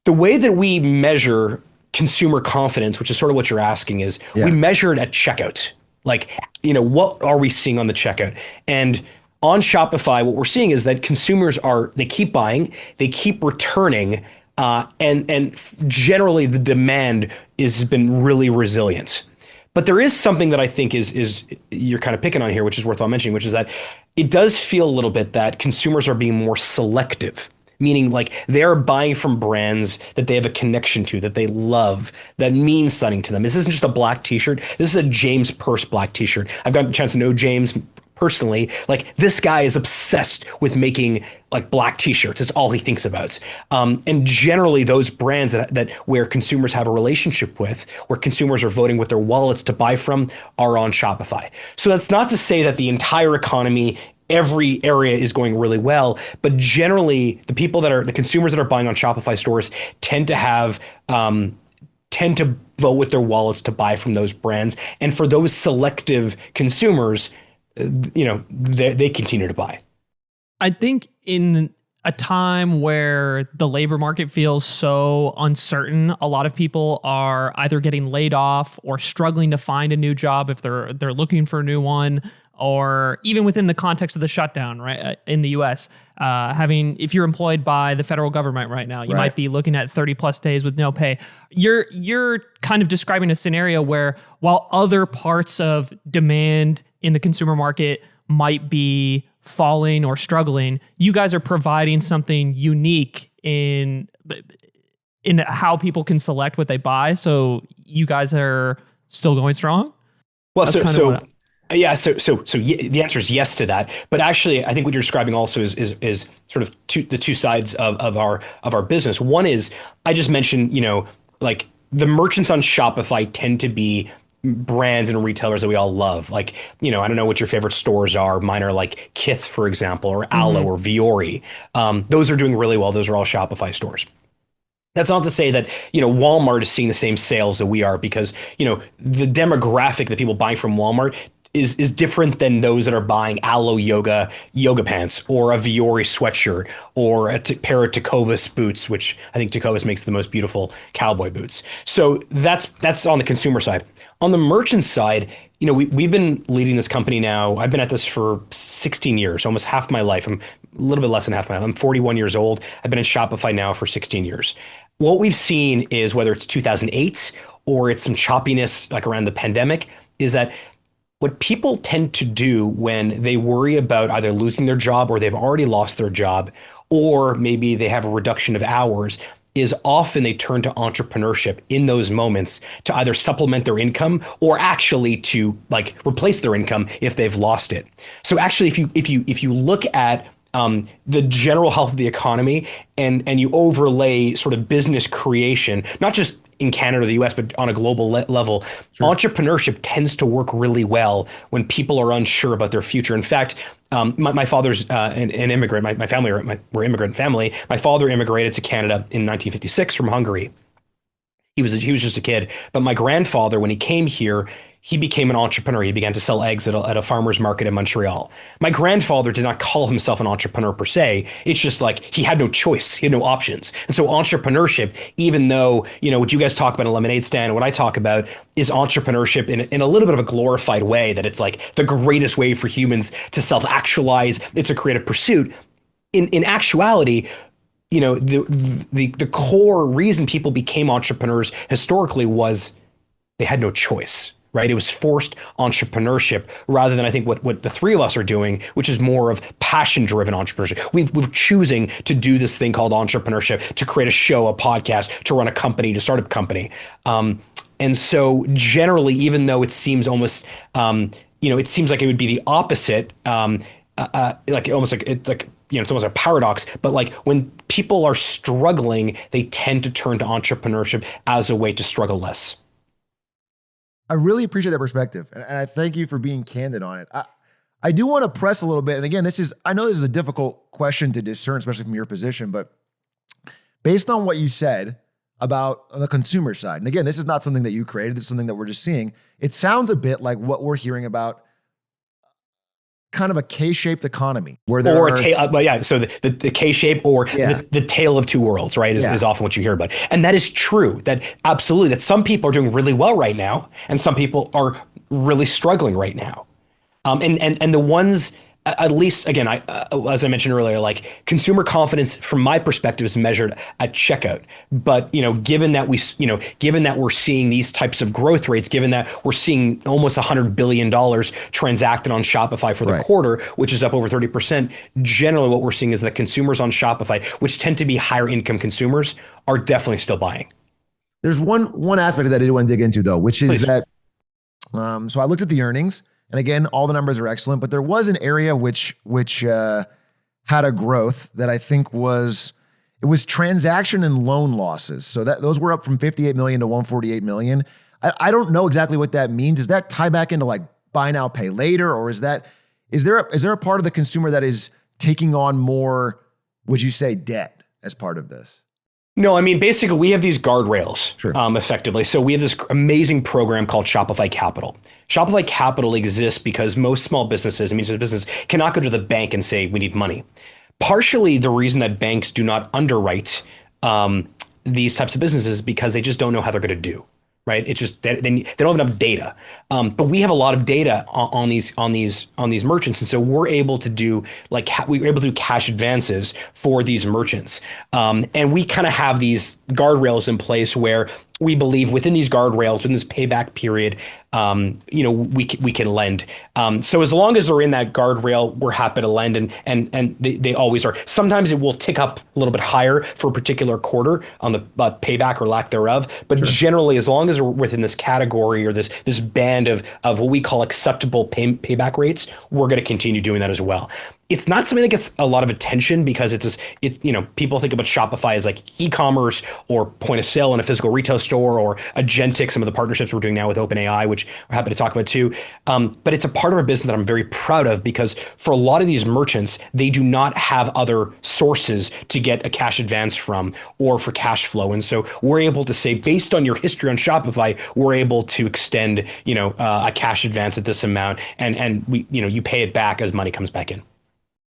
The way that we measure consumer confidence, which is sort of what you're asking, is we measure it at checkout. Like, what are we seeing on the checkout? And on Shopify, what we're seeing is that consumers they keep buying, they keep returning, and generally the demand has been really resilient. But there is something that I think is you're kind of picking on here, which is worthwhile mentioning, which is that it does feel a little bit that consumers are being more selective. Meaning like they're buying from brands that they have a connection to, that they love, that means something to them. This isn't just a black t-shirt. This is a James Purse black t-shirt. I've gotten a chance to know James personally. Like, this guy is obsessed with making like black t-shirts. It's all he thinks about. And generally those brands that where consumers have a relationship with, where consumers are voting with their wallets to buy from, are on Shopify. So that's not to say that the entire economy every area is going really well, but generally the consumers that are buying on Shopify stores tend to vote with their wallets to buy from those brands. And for those selective consumers, they continue to buy. I think in a time where the labor market feels so uncertain, a lot of people are either getting laid off or struggling to find a new job if they're looking for a new one, or even within the context of the shutdown, right, in the US, if you're employed by the federal government right now, you might be looking at 30 plus days with no pay. You're kind of describing a scenario where while other parts of demand in the consumer market might be falling or struggling, you guys are providing something unique in how people can select what they buy. So you guys are still going strong? Well, the answer is yes to that. But actually, I think what you're describing also is sort of the two sides of our business. One is, I just mentioned, like the merchants on Shopify tend to be brands and retailers that we all love. Like, I don't know what your favorite stores are. Mine are like Kith, for example, or Alo or Viore. Those are doing really well. Those are all Shopify stores. That's not to say that, Walmart is seeing the same sales that we are, because, the demographic that people buying from Walmart is different than those that are buying Alo yoga pants, or a Viore sweatshirt, or a pair of Tecovas boots, which I think Tecovas makes the most beautiful cowboy boots. So that's on the consumer side. On the merchant side, we've been leading this company now. I've been at this for 16 years, almost half my life. I'm a little bit less than half my life. I'm 41 years old. I've been in Shopify now for 16 years. What we've seen is, whether it's 2008 or it's some choppiness like around the pandemic, is that what people tend to do when they worry about either losing their job, or they've already lost their job, or maybe they have a reduction of hours, is often they turn to entrepreneurship in those moments to either supplement their income, or actually to like replace their income if they've lost it. So actually, if you look at the general health of the economy and you overlay sort of business creation, not just in Canada or the US, but on a global level, entrepreneurship tends to work really well when people are unsure about their future. In fact, my father's an immigrant. My family we're immigrant family. My father immigrated to Canada in 1956 from Hungary. He was just a kid. But my grandfather, when he came here, he became an entrepreneur. He began to sell eggs at a farmer's market in Montreal. My grandfather did not call himself an entrepreneur per se. It's just like he had no choice. He had no options. And so entrepreneurship, even though, what you guys talk about in a lemonade stand, and what I talk about is entrepreneurship in a little bit of a glorified way, that it's like the greatest way for humans to self-actualize. It's a creative pursuit. In actuality, the core reason people became entrepreneurs historically was they had no choice. Right? It was forced entrepreneurship, rather than I think what the three of us are doing, which is more of passion-driven entrepreneurship. We're choosing to do this thing called entrepreneurship, to create a show, a podcast, to run a company, to start a company. And so generally, even though it seems almost, it seems like it would be the opposite, it's almost a paradox, but like when people are struggling, they tend to turn to entrepreneurship as a way to struggle less. I really appreciate that perspective, and I thank you for being candid on it. I do want to press a little bit, and again, I know this is a difficult question to discern, especially from your position, but based on what you said about the consumer side, and again, this is not something that you created, this is something that we're just seeing, it sounds a bit like what we're hearing about kind of a K-shaped economy. So the K-shape, or the tale of two worlds, right, is often what you hear about. And that is true, that absolutely, that some people are doing really well right now, and some people are really struggling right now. And the ones, at least, again, as I mentioned earlier, like consumer confidence from my perspective is measured at checkout. But, given that we're seeing these types of growth rates, given that we're seeing almost $100 billion transacted on Shopify for the quarter, which is up over 30%, generally what we're seeing is that consumers on Shopify, which tend to be higher income consumers, are definitely still buying. There's one aspect that I did want to dig into, though, which is that, so I looked at the earnings. And again, all the numbers are excellent, but there was an area which had a growth that I think it was transaction and loan losses. So those were up from 58 million to 148 million. I don't know exactly what that means. Does that tie back into like buy now, pay later, or is that Is there a part of the consumer that is taking on more, would you say, debt as part of this? No, I mean, basically, we have these guardrails, sure. Effectively. So we have this amazing program called Shopify Capital. Shopify Capital exists because most small businesses, business cannot go to the bank and say, we need money. Partially, the reason that banks do not underwrite these types of businesses is because they just don't know how they're going to do. Right? It's just they don't have enough data, but we have a lot of data on these merchants, and so we're able to do we're able to do cash advances for these merchants, and we kind of have these guardrails in place where we believe within these guardrails, within this payback period, we can lend. So as long as they're in that guardrail, we're happy to lend, and they always are. Sometimes it will tick up a little bit higher for a particular quarter on the payback or lack thereof. But generally, as long as we're within this category or this band of what we call acceptable payback rates, we're going to continue doing that as well. It's not something that gets a lot of attention because it's people think about Shopify as like e-commerce or point of sale in a physical retail store or agentic, some of the partnerships we're doing now with OpenAI, which we're happy to talk about too. But it's a part of our business that I'm very proud of because for a lot of these merchants, they do not have other sources to get a cash advance from or for cash flow. And so we're able to say, based on your history on Shopify, we're able to extend, a cash advance at this amount and we, you pay it back as money comes back in.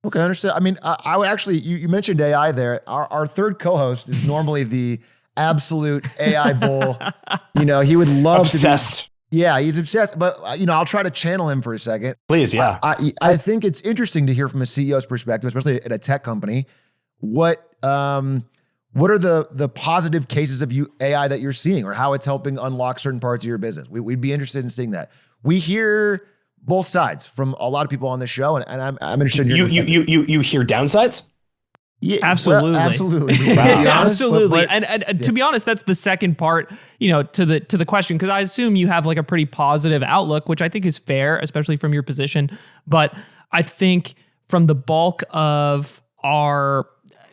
Okay, I understand. I mean, I would actually, you mentioned AI there. Our third co-host is normally the absolute AI bull. He would love obsessed. To be, yeah, he's obsessed. But, I'll try to channel him for a second. Please, yeah. I think it's interesting to hear from a CEO's perspective, especially at a tech company. What are the positive cases of AI that you're seeing or how it's helping unlock certain parts of your business? We'd be interested in seeing that. We hear both sides from a lot of people on this show, and I'm interested in you hear downsides? Yeah, absolutely, well, absolutely, absolutely. And to be honest, that's the second part, to the question, because I assume you have like a pretty positive outlook, which I think is fair, especially from your position. But I think from the bulk of our,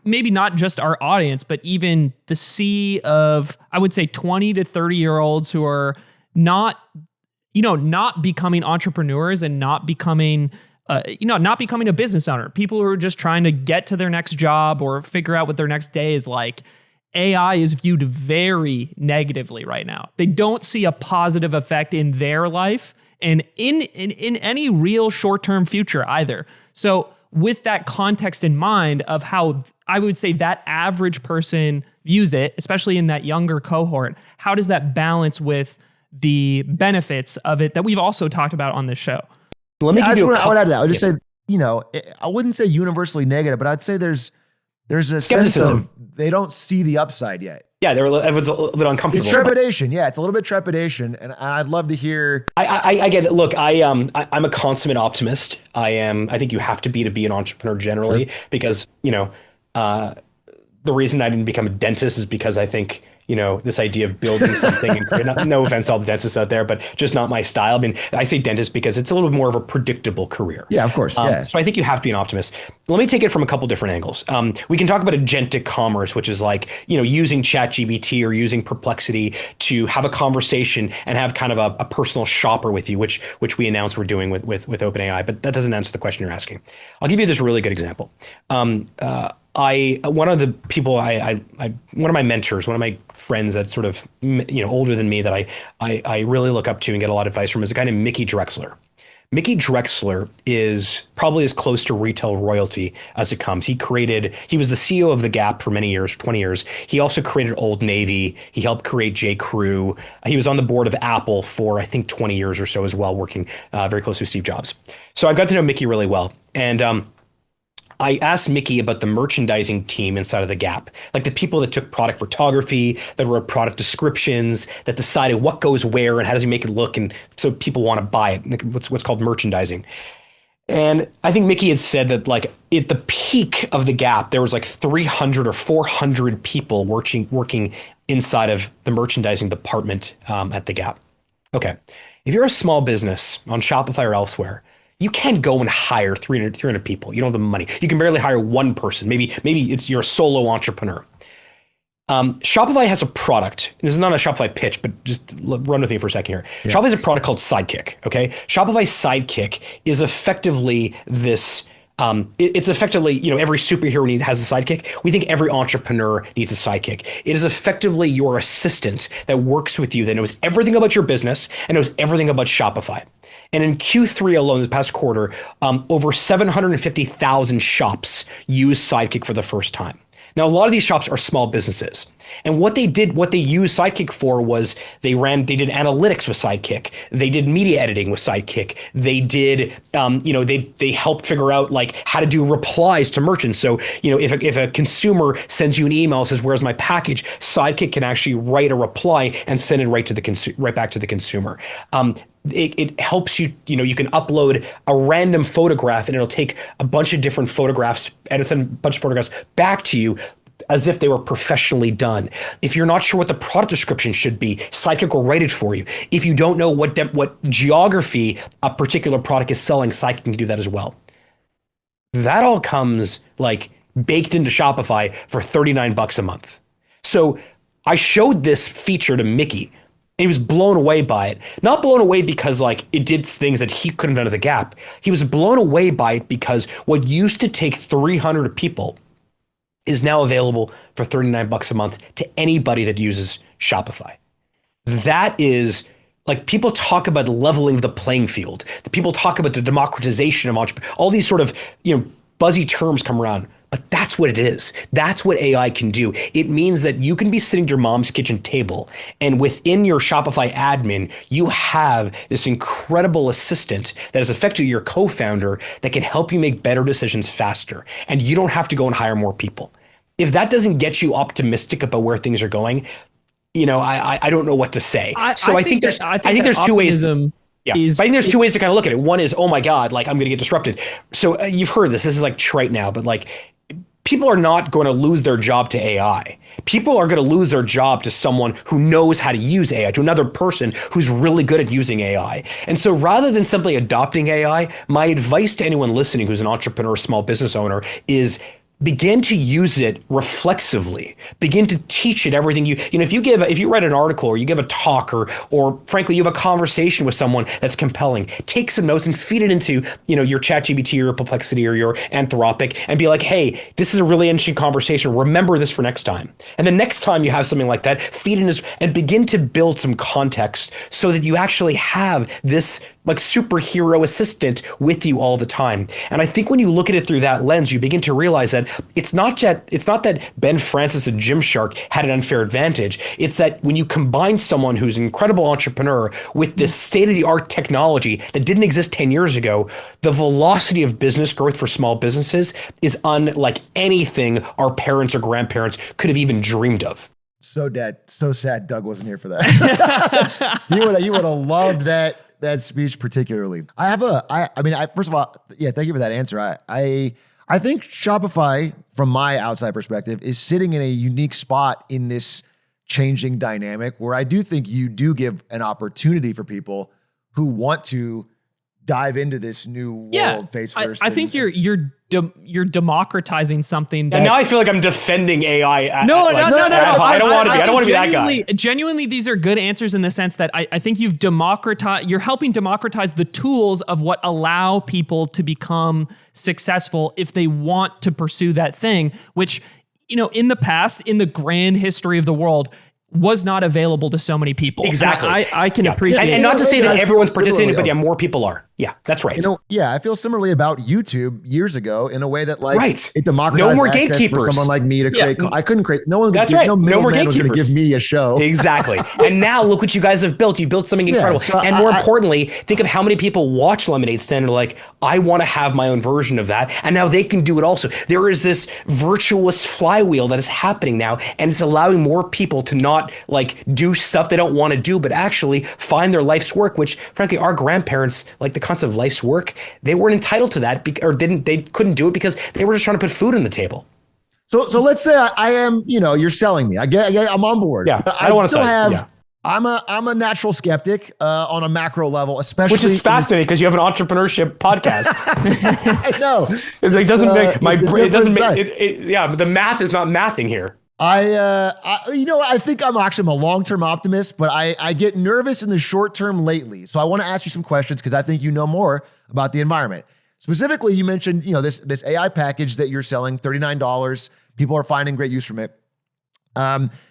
maybe not just our audience, but even the sea of, I would say 20 to 30-year-olds who are not becoming entrepreneurs and not becoming a business owner. People who are just trying to get to their next job or figure out what their next day is like. AI is viewed very negatively right now. They don't see a positive effect in their life and in any real short-term future either. So with that context in mind of how I would say that average person views it, especially in that younger cohort, how does that balance with the benefits of it that we've also talked about on this show? Let me give you I would add to that. I would just say, I wouldn't say universally negative, but I'd say there's a sense of they don't see the upside yet. Yeah, everyone's a little bit uncomfortable. It's trepidation. Yeah, it's a little bit trepidation, and I'd love to hear. I get it. Look, I'm a consummate optimist. I think you have to be an entrepreneur generally because the reason I didn't become a dentist is because I think this idea of building something and no offense to all the dentists out there, but just not my style. I mean, I say dentist because it's a little bit more of a predictable career. Yeah, of course. Yeah. So I think you have to be an optimist. Let me take it from a couple different angles. We can talk about agentic commerce, which is like, using ChatGPT or using Perplexity to have a conversation and have kind of a personal shopper with you, which we announced we're doing with OpenAI, but that doesn't answer the question you're asking. I'll give you this really good example. One of the people one of my mentors, one of my friends that's sort of older than me that I really look up to and get a lot of advice from is a guy named Mickey Drexler. Mickey Drexler is probably as close to retail royalty as it comes. He was the CEO of The Gap for many years, 20 years. He also created Old Navy. He helped create J. Crew. He was on the board of Apple for, I think, 20 years or so as well, working very closely with Steve Jobs. So I've got to know Mickey really well. And I asked Mickey about the merchandising team inside of The Gap, like the people that took product photography, that wrote product descriptions, that decided what goes where and how does he make it look, and so people want to buy it. What's called merchandising. And I think Mickey had said that like at the peak of The Gap, there was like 300 or 400 people working inside of the merchandising department at The Gap. Okay, if you're a small business on Shopify or elsewhere, you can't go and hire 300 people. You don't have the money. You can barely hire one person. Maybe you're a solo entrepreneur. Shopify has a product. This is not a Shopify pitch, but just run with me for a second here. Yeah. Shopify has a product called Sidekick. Okay, Shopify Sidekick is effectively this. It's effectively, every superhero has a sidekick. We think every entrepreneur needs a sidekick. It is effectively your assistant that works with you, that knows everything about your business and knows everything about Shopify. And in Q3 alone, this past quarter, over 750,000 shops used Sidekick for the first time. Now, a lot of these shops are small businesses. And what they used Sidekick for was they did analytics with Sidekick. They did media editing with Sidekick. They did, they helped figure out like how to do replies to merchants. So, if a consumer sends you an email and says, "Where's my package?" Sidekick can actually write a reply and send it right back to the consumer. It helps you, you can upload a random photograph and it'll take a bunch of different photographs and it'll send a bunch of photographs back to you as if they were professionally done. If you're not sure what the product description should be, Sidekick will write it for you. If you don't know what geography a particular product is selling, Sidekick can do that as well. That all comes like baked into Shopify for $39 a month. So I showed this feature to Mickey. And he was blown away by it. Not blown away because like it did things that he couldn't have done at the Gap. He was blown away by it because what used to take 300 people is now available for $39 a month to anybody that uses Shopify. That is like, people talk about leveling the playing field. People talk about the democratization of entrepreneurship. All these sort of, buzzy terms come around. But that's what it is. That's what AI can do. It means that you can be sitting at your mom's kitchen table, and within your Shopify admin, you have this incredible assistant that is effectively your co-founder that can help you make better decisions faster. And you don't have to go and hire more people. If that doesn't get you optimistic about where things are going, I don't know what to say. I think there's two ways. Yeah, but I think there's two ways to kind of look at it. One is, oh my God, like I'm going to get disrupted. So you've heard this. This is like trite now, but like, people are not going to lose their job to AI. People are going to lose their job to someone who knows how to use AI, to another person who's really good at using AI. And so rather than simply adopting AI, my advice to anyone listening who's an entrepreneur, small business owner is begin to use it reflexively. Begin to teach it everything if you write an article or you give a talk or frankly, you have a conversation with someone that's compelling, take some notes and feed it into, your ChatGPT or your Perplexity or your Anthropic and be like, hey, this is a really interesting conversation. Remember this for next time. And the next time you have something like that, feed it in and begin to build some context so that you actually have this like superhero assistant with you all the time. And I think when you look at it through that lens, you begin to realize that it's not that Ben Francis and Gymshark had an unfair advantage. It's that when you combine someone who's an incredible entrepreneur with this state-of-the-art technology that didn't exist 10 years ago, the velocity of business growth for small businesses is unlike anything our parents or grandparents could have even dreamed of. So sad Doug wasn't here for that. You would have loved that speech particularly. First of all, yeah, thank you for that answer. I think Shopify, from my outside perspective, is sitting in a unique spot in this changing dynamic where I do think you do give an opportunity for people who want to dive into this new world face first. I think you're democratizing something. And now I feel like I'm defending AI. No. I don't want to be that guy. Genuinely, these are good answers in the sense that I think you're helping democratize the tools of what allow people to become successful if they want to pursue that thing, which, in the past, in the grand history of the world, was not available to so many people. Exactly. I can appreciate it. And not to say that everyone's participating, but more people are. Yeah, that's right. I feel similarly about YouTube years ago in a way that it democratized no more access gatekeepers for someone like me to create. I couldn't create. No one. That's right. No middleman was going to give me a show. Exactly. And now look what you guys have built. You built something incredible. And more importantly, think of how many people watch Lemonade Stand and are like, I want to have my own version of that. And now they can do it also. There is this virtuous flywheel that is happening now, and it's allowing more people to not do stuff they don't want to do, but actually find their life's work, which frankly, our grandparents, like the concept of life's work, they weren't entitled to that they couldn't do it because they were just trying to put food on the table. So let's say I am, you're selling me. I'm on board. Yeah. I don't want to say. I'm a natural skeptic on a macro level, especially. Which is fascinating because you have an entrepreneurship podcast. I know. It's like, doesn't make my brain, it doesn't make it. Yeah. But the math is not mathing here. I think I'm a long-term optimist, but I get nervous in the short term lately. So I want to ask you some questions because I think you know more about the environment. Specifically, you mentioned, this AI package that you're selling, $39. People are finding great use from it.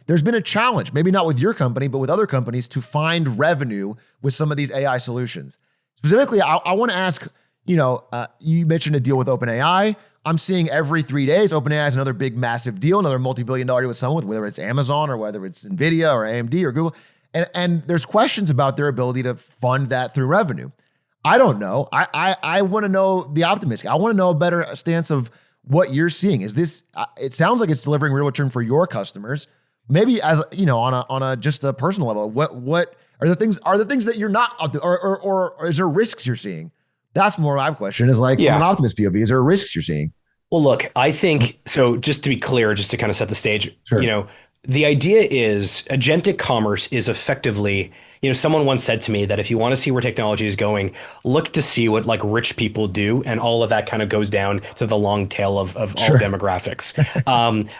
There's been a challenge, maybe not with your company, but with other companies to find revenue with some of these AI solutions. Specifically, I want to ask, you mentioned a deal with OpenAI. I'm seeing every 3 days, OpenAI is another big, massive deal, another multi-billion-dollar deal with someone, whether it's Amazon or whether it's NVIDIA or AMD or Google. And there's questions about their ability to fund that through revenue. I don't know. I want to know the optimistic. I want to know a better stance of what you're seeing. Is this? It sounds like it's delivering real return for your customers. Maybe as on a just a personal level. What are the things? Are the things that you're not, or is there risks you're seeing? That's more my question. Is like from an optimist POV. Is there risks you're seeing? Well, look, I think so. Just to be clear, just to kind of set the stage, sure. The idea is agentic commerce is effectively, someone once said to me that if you want to see where technology is going, look to see what like rich people do. And all of that kind of goes down to the long tail of all demographics.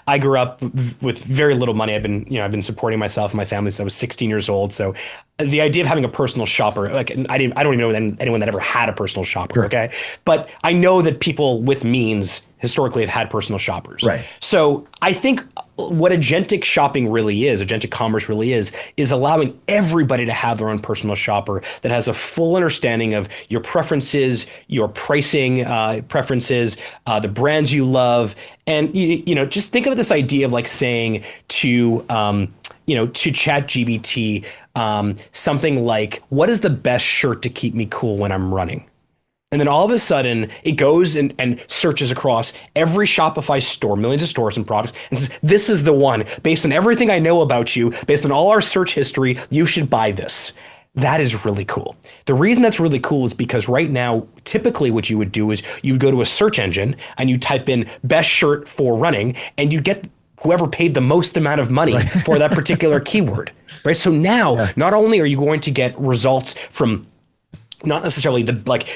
I grew up with very little money. I've been supporting myself and my family since I was 16 years old. So the idea of having a personal shopper, like I don't even know anyone that ever had a personal shopper. Sure. Okay. But I know that people with means historically have had personal shoppers. Right. So I think what agentic shopping really is, agentic commerce really is allowing everybody to have their own personal shopper that has a full understanding of your preferences, your pricing preferences, the brands you love. And, just think of this idea of like saying to ChatGPT something like, what is the best shirt to keep me cool when I'm running? And then all of a sudden it goes and searches across every Shopify store, millions of stores and products, and says, this is the one. Based on everything I know about you, based on all our search history, you should buy this. That is really cool. The reason that's really cool is because right now, typically what you would do is you would go to a search engine and you type in best shirt for running, and you get whoever paid the most amount of money for that particular keyword. Right. So now, not only are you going to get results from not necessarily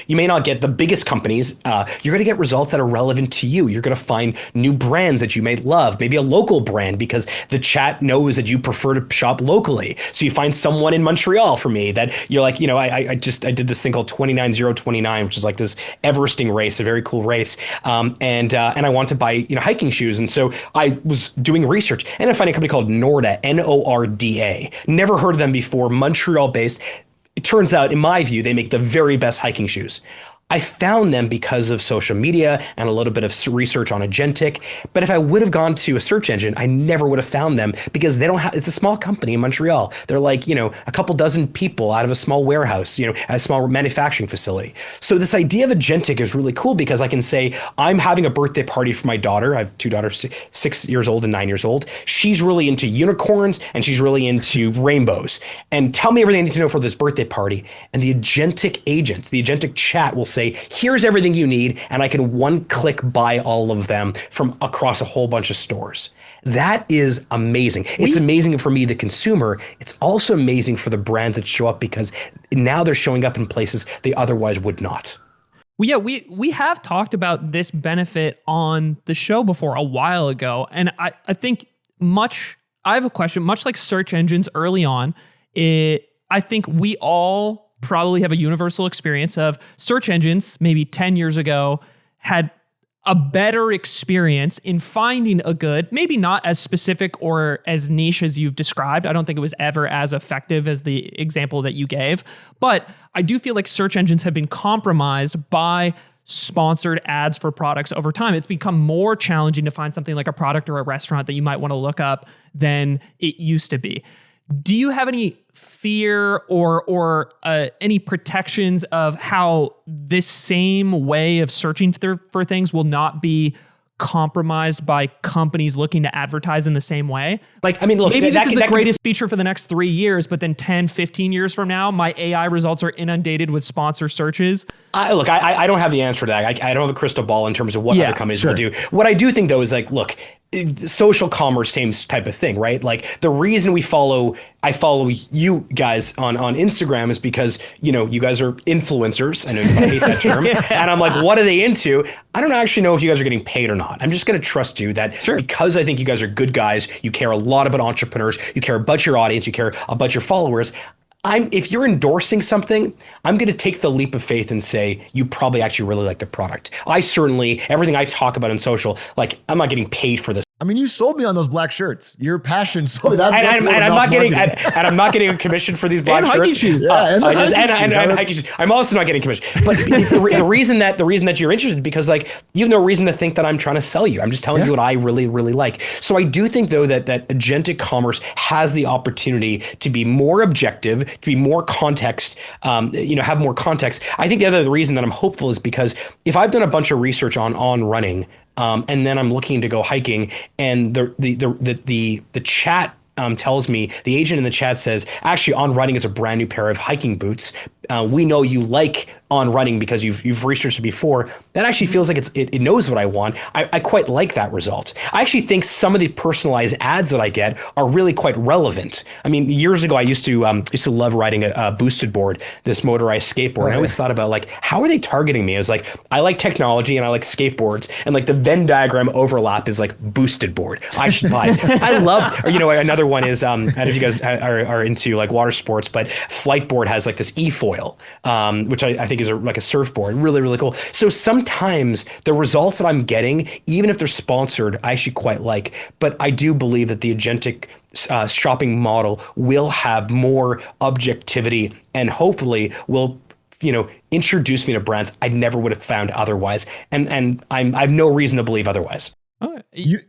you may not get the biggest companies. You're going to get results that are relevant to you. You're going to find new brands that you may love, maybe a local brand because the chat knows that you prefer to shop locally. So you find someone in Montreal for me that you're like, I did this thing called 29029, which is like this Everesting race, a very cool race. And I want to buy, hiking shoes. And so I was doing research and I find a company called Norda, Norda. Never heard of them before, Montreal based. It turns out, in my view, they make the very best hiking shoes. I found them because of social media and a little bit of research on agentic. But if I would have gone to a search engine, I never would have found them because they don't have, it's a small company in Montreal. They're like, a couple dozen people out of a small warehouse, a small manufacturing facility. So this idea of agentic is really cool because I can say, I'm having a birthday party for my daughter. I have two daughters, 6 years old and 9 years old. She's really into unicorns and she's really into rainbows. And tell me everything I need to know for this birthday party. And the agentic agents, the agentic chat will say, here's everything you need, and I can one click buy all of them from across a whole bunch of stores. That is amazing. It's amazing for me, the consumer. It's also amazing for the brands that show up because now they're showing up in places they otherwise would not. Well, yeah, we have talked about this benefit on the show before a while ago, and I think I have a question, much like search engines early on, I think we all probably have a universal experience of search engines maybe 10 years ago had a better experience in finding a good, maybe not as specific or as niche as you've described. I don't think it was ever as effective as the example that you gave, but I do feel like search engines have been compromised by sponsored ads for products over time. It's become more challenging to find something like a product or a restaurant that you might want to look up than it used to be. Do you have any fear or any protections of how this same way of searching for things will not be compromised by companies looking to advertise in the same way? Like, I mean, look, maybe this is the greatest feature for the next 3 years, but then 10, 15 years from now, my AI results are inundated with sponsor searches. I don't have the answer to that. I don't have a crystal ball in terms of what other companies will do. What I do think, though, is like, look, social commerce, same type of thing, right? Like the reason I follow you guys on Instagram is because, you guys are influencers. I know you hate that term. And I'm like, what are they into? I don't actually know if you guys are getting paid or not. I'm just going to trust you that because I think you guys are good guys, you care a lot about entrepreneurs, you care about your audience, you care about your followers. If you're endorsing something, I'm going to take the leap of faith and say, you probably actually really like the product. I certainly, everything I talk about on social, like I'm not getting paid for this. I mean, you sold me on those black shirts. Your passion. So that's and I'm not getting a commission for these black shirts. Shoes. Yeah, and Nike shoes. I'm also not getting commission. But the reason that you're interested, because like you have no reason to think that I'm trying to sell you. I'm just telling you what I really, really like. So I do think though that agentic commerce has the opportunity to be more objective, to be more context, have more context. I think the other reason that I'm hopeful is because if I've done a bunch of research on running, and then I'm looking to go hiking, and the chat tells me, the agent in the chat says, actually, On Running is a brand new pair of hiking boots. We know you like On Running because you've researched it before. That actually feels like it knows what I want. I quite like that result. I actually think some of the personalized ads that I get are really quite relevant. I mean, years ago, I used to love riding a boosted board, this motorized skateboard. I always thought about like, how are they targeting me? I was like, I like technology and I like skateboards, and like the Venn diagram overlap is like boosted board. I should buy it. I love, another one is, I don't know if you guys are into like water sports, but Flightboard has like this e-foil, which I think is like a surfboard. Really, really cool. So sometimes the results that I'm getting, even if they're sponsored, I actually quite like. But I do believe that the agentic shopping model will have more objectivity and hopefully will introduce me to brands I never would have found otherwise. And I have no reason to believe otherwise. You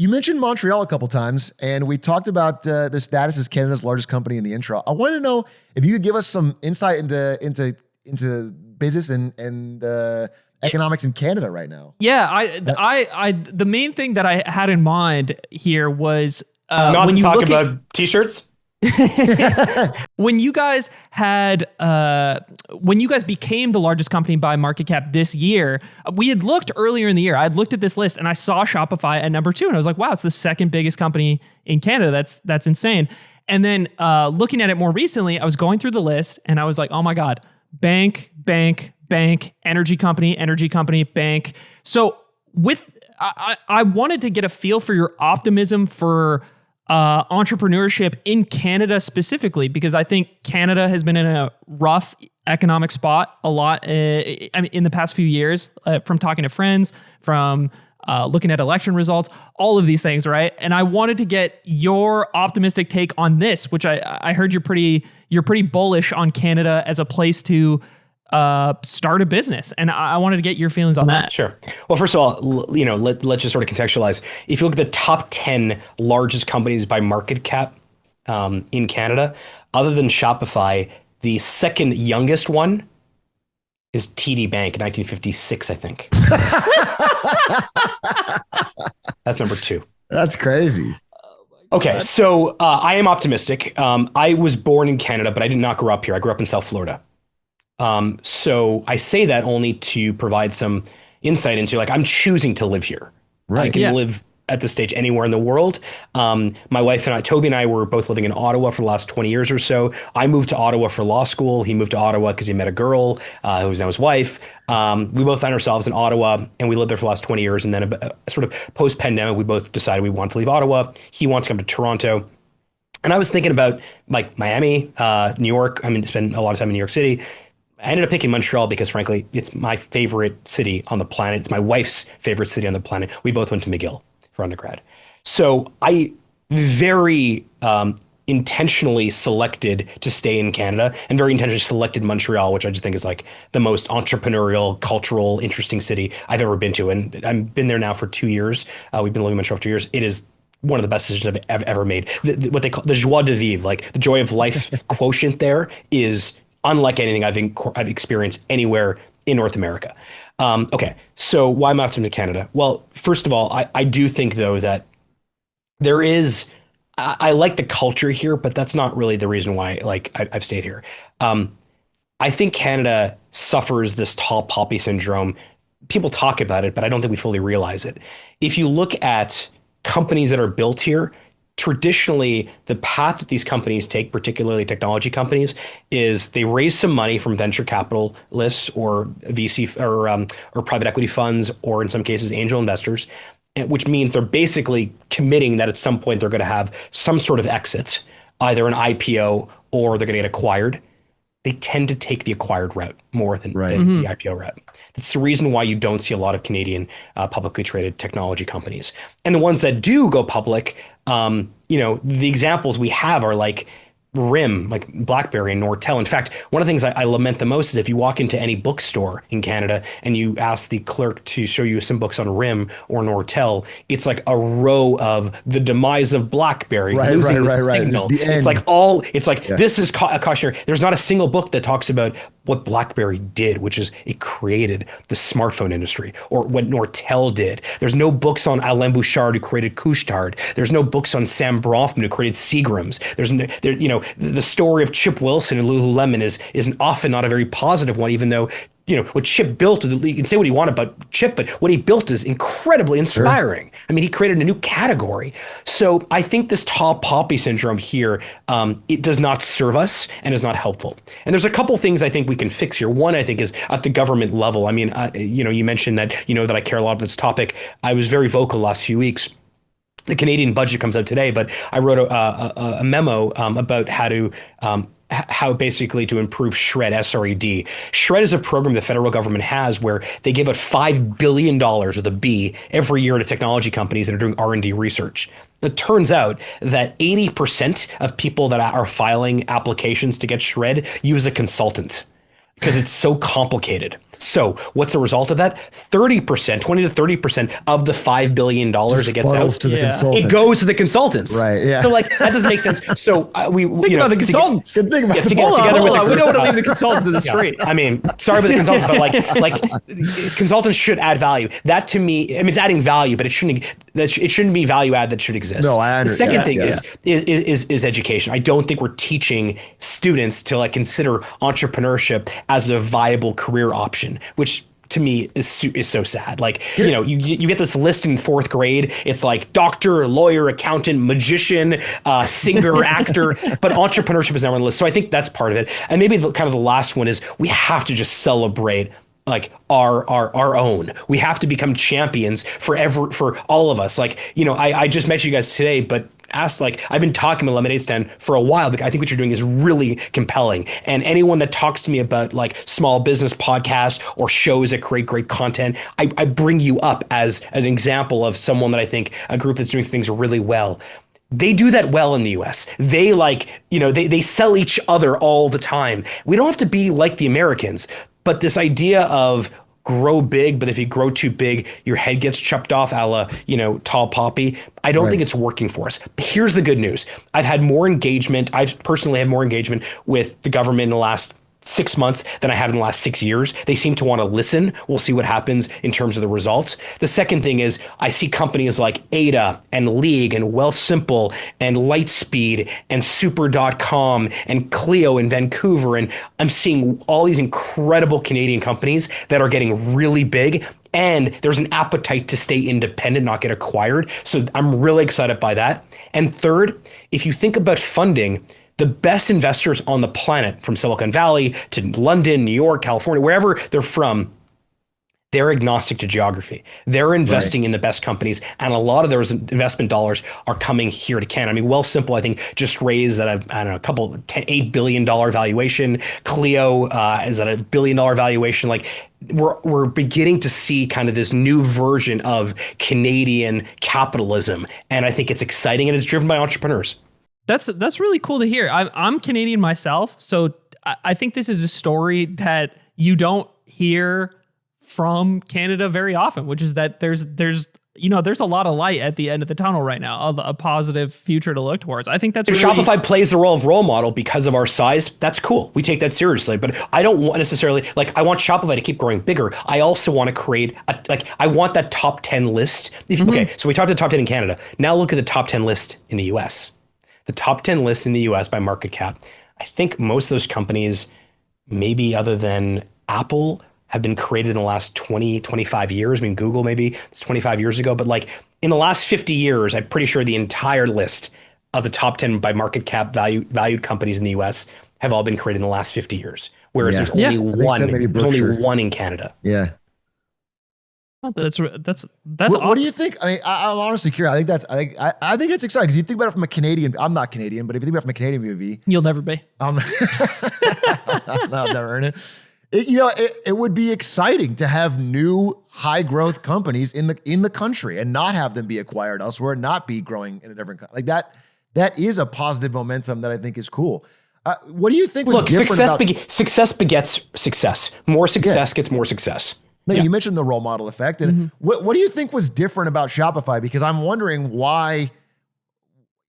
mentioned Montreal a couple times, and we talked about the status as Canada's largest company in the intro. I wanted to know if you could give us some insight into business and economics in Canada right now. Yeah, I the main thing that I had in mind here was not to talk about t-shirts. When you guys became the largest company by market cap this year, we had looked earlier in the year. I'd looked at this list and I saw Shopify at number 2, and I was like, wow, it's the second biggest company in Canada. That's insane. And then looking at it more recently, I was going through the list and I was like, oh my God, bank, energy company, bank. So I wanted to get a feel for your optimism for entrepreneurship in Canada specifically, because I think Canada has been in a rough economic spot a lot in the past few years, from talking to friends, from looking at election results, all of these things, right? And I wanted to get your optimistic take on this, which I heard you're pretty bullish on Canada as a place to start a business. And I wanted to get your feelings on that. Sure. Well, first of all, let's just sort of contextualize. If you look at the top 10 largest companies by market cap in Canada, other than Shopify, the second youngest one is TD Bank in 1956, I think. That's number 2. That's crazy. Okay, so I am optimistic. I was born in Canada, but I did not grow up here. I grew up in South Florida. So I say that only to provide some insight into, like, I'm choosing to live here. Right. I can live at this stage anywhere in the world. My wife and I, Toby and I, were both living in Ottawa for the last 20 years or so. I moved to Ottawa for law school. He moved to Ottawa because he met a girl who was now his wife. We both found ourselves in Ottawa, and we lived there for the last 20 years. And then sort of post-pandemic, we both decided we wanted to leave Ottawa. He wanted to come to Toronto. And I was thinking about like Miami, New York. I mean, spend a lot of time in New York City. I ended up picking Montreal because, frankly, it's my favorite city on the planet. It's my wife's favorite city on the planet. We both went to McGill for undergrad. So I very intentionally selected to stay in Canada, and very intentionally selected Montreal, which I just think is like the most entrepreneurial, cultural, interesting city I've ever been to. And I've been there now for 2 years. We've been living in Montreal for 2 years. It is one of the best decisions I've ever made. What they call the joie de vivre, like the joy of life quotient there, is unlike anything I've experienced anywhere in North America. Okay, so why am I optimistic in Canada? Well, first of all, I do think, though, that there is, I like the culture here, but that's not really the reason why I've stayed here. I think Canada suffers this tall poppy syndrome people talk about it, but I don't think we fully realize it. If you look at companies that are built here, traditionally, the path that these companies take, particularly technology companies, is they raise some money from venture capitalists or VC or private equity funds, or in some cases, angel investors, which means they're basically committing that at some point they're going to have some sort of exit, either an IPO or they're going to get acquired. They tend to take the acquired route more than the IPO route. That's the reason why you don't see a lot of Canadian publicly traded technology companies. And the ones that do go public, the examples we have are like RIM, like BlackBerry and Nortel. In fact, one of the things I lament the most is if you walk into any bookstore in Canada and you ask the clerk to show you some books on RIM or Nortel, it's like a row of the demise of BlackBerry, losing the signal. This is a cautionary. There's not a single book that talks about what BlackBerry did, which is it created the smartphone industry, or what Nortel did. There's no books on Alain Bouchard, who created Couche-Tard. There's no books on Sam Bronfman, who created Seagram's. The story of Chip Wilson and Lululemon is often not a very positive one, even though what Chip built, you can say what you want about Chip, but what he built is incredibly inspiring. Sure. I mean, he created a new category. So I think this tall poppy syndrome here, it does not serve us and is not helpful. And there's a couple things I think we can fix here. One, I think, is at the government level. I mean, you mentioned that, that I care a lot about this topic. I was very vocal last few weeks. The Canadian budget comes out today, but I wrote a memo about how basically to improve SHRED, S-R-E-D. SHRED is a program the federal government has where they give out $5 billion with a B every year to technology companies that are doing R&D research. It turns out that 80% of people that are filing applications to get SHRED use a consultant because it's so complicated. So what's the result of that? 30%, 20 to 30% of the $5 billion it gets out to the consultant. It goes to the consultants. Right. Yeah. So that doesn't make sense. So think about the consultants. Good thing about we don't want to leave the consultants in the street. I mean, sorry about the consultants, but like consultants should add value. That to me, I mean, it's adding value, but it shouldn't be value add that should exist. No, I understand. The second thing is education. I don't think we're teaching students to consider entrepreneurship as a viable career option, which to me is so sad. You get this list in fourth grade. It's like doctor, lawyer, accountant, magician, singer, actor, but entrepreneurship is never on the list. So I think that's part of it. And maybe the last one is we have to just celebrate our own. We have to become champions for all of us. I just met you guys today, but I've been talking about Lemonade Stand for a while, because I think what you're doing is really compelling. And anyone that talks to me about small business podcasts or shows that create great content, I bring you up as an example of someone that I think a group that's doing things really well. They do that well in the US. They they sell each other all the time. We don't have to be like the Americans, but this idea of grow big, but if you grow too big, your head gets chopped off, a la, tall poppy. I don't think it's working for us. But here's the good news. I've personally had more engagement with the government in the last 6 months than I have in the last 6 years. They seem to want to listen. We'll see what happens in terms of the results. The second thing is I see companies like Ada and League and Wealthsimple and Lightspeed and Super.com and Clio in Vancouver. And I'm seeing all these incredible Canadian companies that are getting really big. And there's an appetite to stay independent, not get acquired. So I'm really excited by that. And third, if you think about funding, the best investors on the planet, from Silicon Valley to London, New York, California, wherever they're from, they're agnostic to geography. They're investing in the best companies, and a lot of those investment dollars are coming here to Canada. I mean, Wealthsimple, I think, just raised at $8 billion valuation. Clio is at $1 billion valuation. We're beginning to see kind of this new version of Canadian capitalism, and I think it's exciting, and it's driven by entrepreneurs. That's really cool to hear. I'm Canadian myself, so I think this is a story that you don't hear from Canada very often, which is that there's a lot of light at the end of the tunnel right now, a positive future to look towards. I think that's if really Shopify plays the role of role model because of our size. That's cool. We take that seriously, but I don't want necessarily I want Shopify to keep growing bigger. I also want to create I want that top 10 list. Okay, so we talked about the top 10 in Canada. Now look at the top 10 list in the US. The top 10 list in the US by market cap. I think most of those companies, maybe other than Apple, have been created in the last 20, 25 years. I mean, Google maybe it's 25 years ago, but like in the last 50 years, I'm pretty sure the entire list of the top 10 by market cap valued companies in the US have all been created in the last 50 years. Whereas there's only one in Canada. Yeah. That's what do you think? I mean, I'm honestly curious. I think it's exciting because you think about it from a Canadian. I'm not Canadian, but if you think about it from a Canadian POV, you'll never be. I'll never earn it. It would be exciting to have new high growth companies in the country and not have them be acquired elsewhere, and not be growing in a different country. Like that. That is a positive momentum that I think is cool. What do you think was different success begets success. More success gets more success. No, you mentioned the role model effect. And what do you think was different about Shopify? Because I'm wondering why.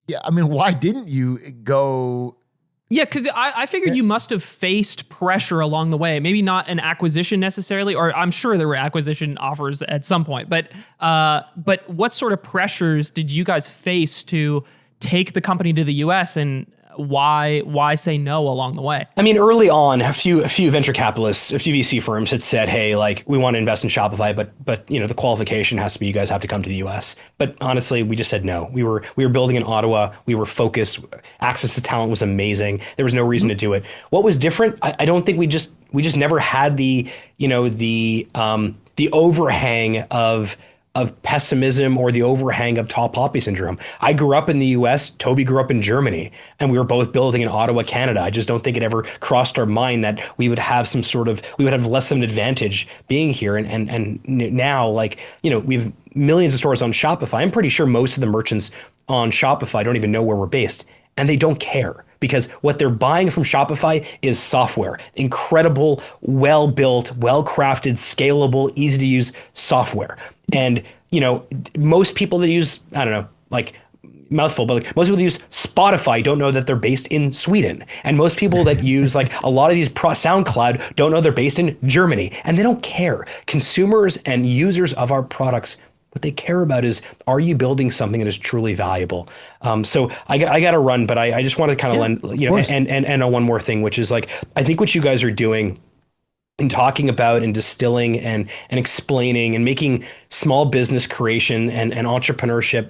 Yeah, I mean, why didn't you go? Yeah, because I figured you must have faced pressure along the way. Maybe not an acquisition necessarily, or I'm sure there were acquisition offers at some point. But what sort of pressures did you guys face to take the company to the US, and why say no along the way? I mean, early on, a few venture capitalists, a few VC firms had said, "Hey, like we want to invest in Shopify, but the qualification has to be you guys have to come to the US." But honestly, we just said no. We were building in Ottawa. We were focused. Access to talent was amazing. There was no reason to do it. What was different? I don't think we just never had the overhang of pessimism or the overhang of tall poppy syndrome. I grew up in the US, Toby grew up in Germany, and we were both building in Ottawa, Canada. I just don't think it ever crossed our mind that we would have less of an advantage being here. And now, we have millions of stores on Shopify. I'm pretty sure most of the merchants on Shopify don't even know where we're based, and they don't care. Because what they're buying from Shopify is software, incredible, well-built, well-crafted, scalable, easy-to-use software. And, most people that use, I don't know, like mouthful, but most people that use Spotify don't know that they're based in Sweden. And most people that use a lot of these SoundCloud don't know they're based in Germany. And they don't care. Consumers and users of our products, what they care about is, are you building something that is truly valuable? So I got to run, but I just want to kind of lend, and on one more thing, which is I think what you guys are doing in talking about and distilling and explaining and making small business creation and entrepreneurship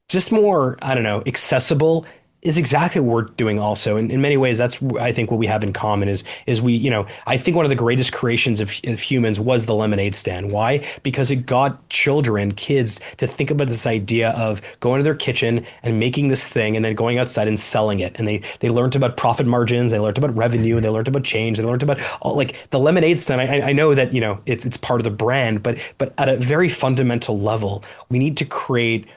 just more, I don't know, accessible is exactly what we're doing also. In many ways, that's, I think, what we have in common is we, I think one of the greatest creations of humans was the lemonade stand. Why? Because it got kids to think about this idea of going to their kitchen and making this thing and then going outside and selling it. And they learned about profit margins, they learned about revenue, they learned about change, they learned about all, the lemonade stand. I know that, it's part of the brand, but at a very fundamental level, we need to create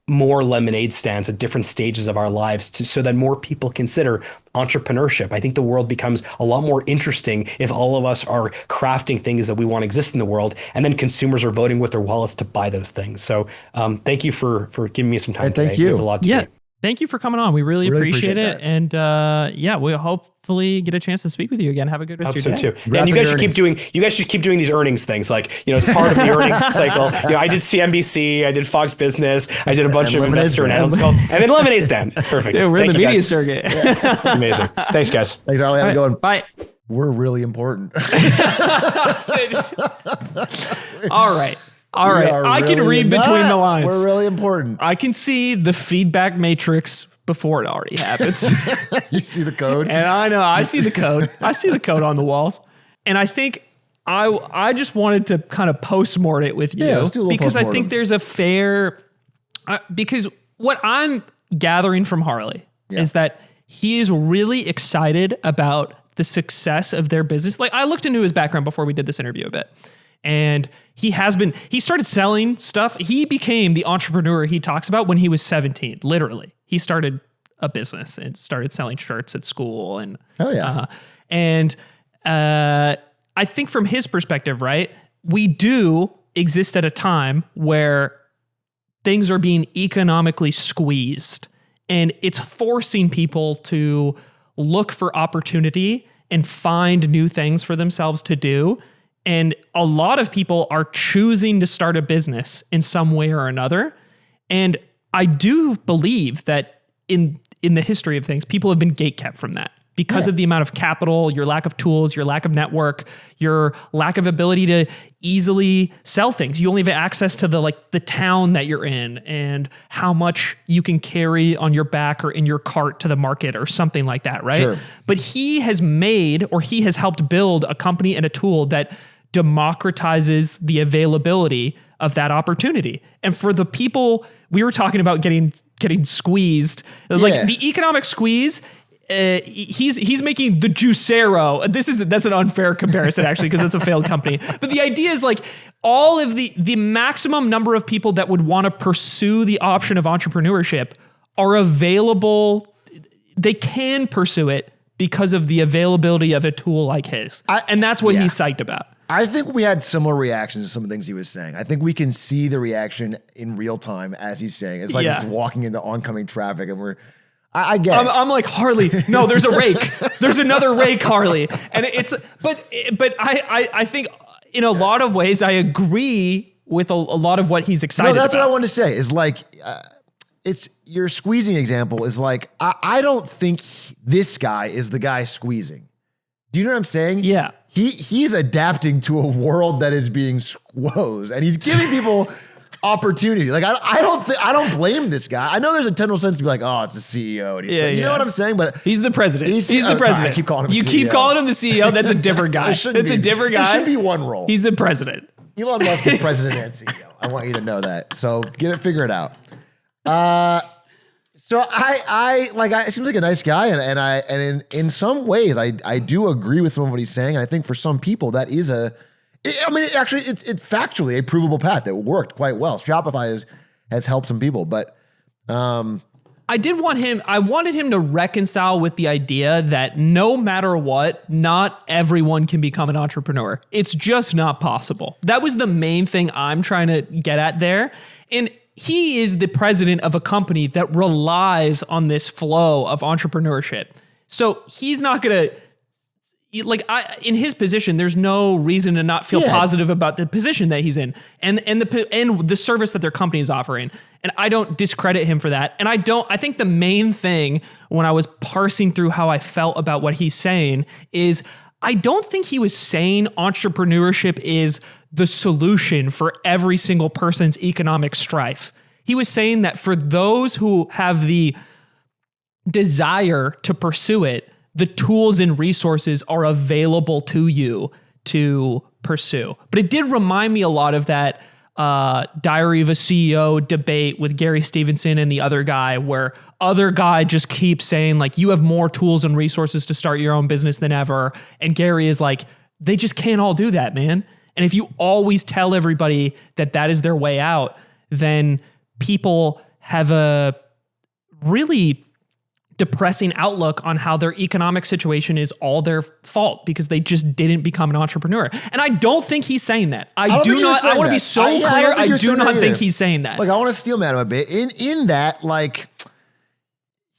more lemonade stands at different stages of our lives so that more people consider entrepreneurship. I think the world becomes a lot more interesting if all of us are crafting things that we want to exist in the world, and then consumers are voting with their wallets to buy those things. So thank you for giving me some time today. Thank you. It was a lot to me. Thank you for coming on. We really appreciate it. And we'll hopefully get a chance to speak with you again. Have a good rest of your day. Too. And you guys should keep doing these earnings things. It's part of the earnings cycle. I did CNBC, I did Fox Business, I did a bunch of investor and analyst calls, and then Lemonade Stand. That's perfect. Yeah, we're in the media circuit. Yeah. Amazing. Thanks, guys. Thanks, Harley. Have a good one. Bye. We're really important. All right. I can read between the lines. We're really important. I can see the feedback matrix before it already happens. You see the code? And I know, I see the code. I see the code on the walls. And I think I just wanted to kind of postmort it with you. Yeah, let's do a little because I postmortem. think there's a fair, because what I'm gathering from Harley is that he is really excited about the success of their business. I looked into his background before we did this interview a bit. And he started selling stuff. He became the entrepreneur he talks about when he was 17, literally. He started a business and started selling shirts at school. And I think from his perspective, right, we do exist at a time where things are being economically squeezed, and it's forcing people to look for opportunity and find new things for themselves to do. And a lot of people are choosing to start a business in some way or another. And I do believe that in the history of things, people have been gatekept from that. because of the amount of capital, your lack of tools, your lack of network, your lack of ability to easily sell things. You only have access to the town that you're in and how much you can carry on your back or in your cart to the market or something like that, right? Sure. But he has helped build a company and a tool that democratizes the availability of that opportunity. And for the people we were talking about getting squeezed, like the economic squeeze, he's making the Juicero. That's an unfair comparison actually, because it's a failed company. But the idea is like all of the maximum number of people that would want to pursue the option of entrepreneurship are available. They can pursue it because of the availability of a tool like his. And that's what he's psyched about. I think we had similar reactions to some of the things he was saying. I think we can see the reaction in real time as he's saying. It's like it's walking into oncoming traffic and I get it. I'm like, Harley, no, there's a rake. There's another rake, Harley. And but I think in a lot of ways, I agree with a lot of what he's excited about. No, that's what I wanted to say is like, it's your squeezing example is like, I don't think this guy is the guy squeezing. Do you know what I'm saying? Yeah. He's adapting to a world that is being squozed and he's giving people opportunity. Like I don't blame this guy. I know there's a tendency sense to be like, oh, it's the CEO. And you know what I'm saying? But he's the president. He's the president. Sorry, I keep calling him the CEO. Keep calling him the CEO. That's a different guy. That's a different guy. There should be one role. He's the president. Elon Musk is president and CEO. I want you to know that. So figure it out. So it seems like a nice guy, and in some ways, I do agree with some of what he's saying, and I think for some people that is it's factually a provable path that worked quite well. Shopify has helped some people, but I wanted him to reconcile with the idea that no matter what, not everyone can become an entrepreneur. It's just not possible. That was the main thing I'm trying to get at there, and he is the president of a company that relies on this flow of entrepreneurship. So he's not going to, in his position, there's no reason to not feel positive about the position that he's in and the service that their company is offering. And I don't discredit him for that. And I think the main thing when I was parsing through how I felt about what he's saying is I don't think he was saying entrepreneurship is the solution for every single person's economic strife. He was saying that for those who have the desire to pursue it, the tools and resources are available to you to pursue. But it did remind me a lot of that Diary of a CEO debate with Gary Stevenson and the other guy, where other guy just keeps saying like, you have more tools and resources to start your own business than ever. And Gary is like, they just can't all do that, man. And if you always tell everybody that is their way out, then people have a really depressing outlook on how their economic situation is all their fault because they just didn't become an entrepreneur. And I don't think he's saying that. I want to be so clear. I do not think he's saying that. Like, I want to steel man him a bit in that, like,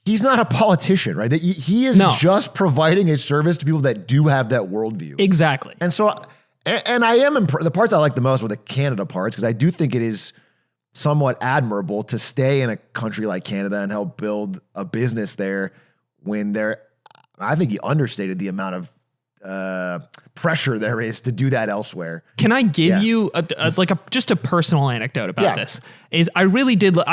he's not a politician, right? He is just providing a service to people that do have that worldview. Exactly. And so, and I am the parts I like the most were the Canada parts, because I do think it is somewhat admirable to stay in a country like Canada and help build a business there when I think he understated the amount of pressure there is to do that elsewhere. Can I give you just a personal anecdote about this? I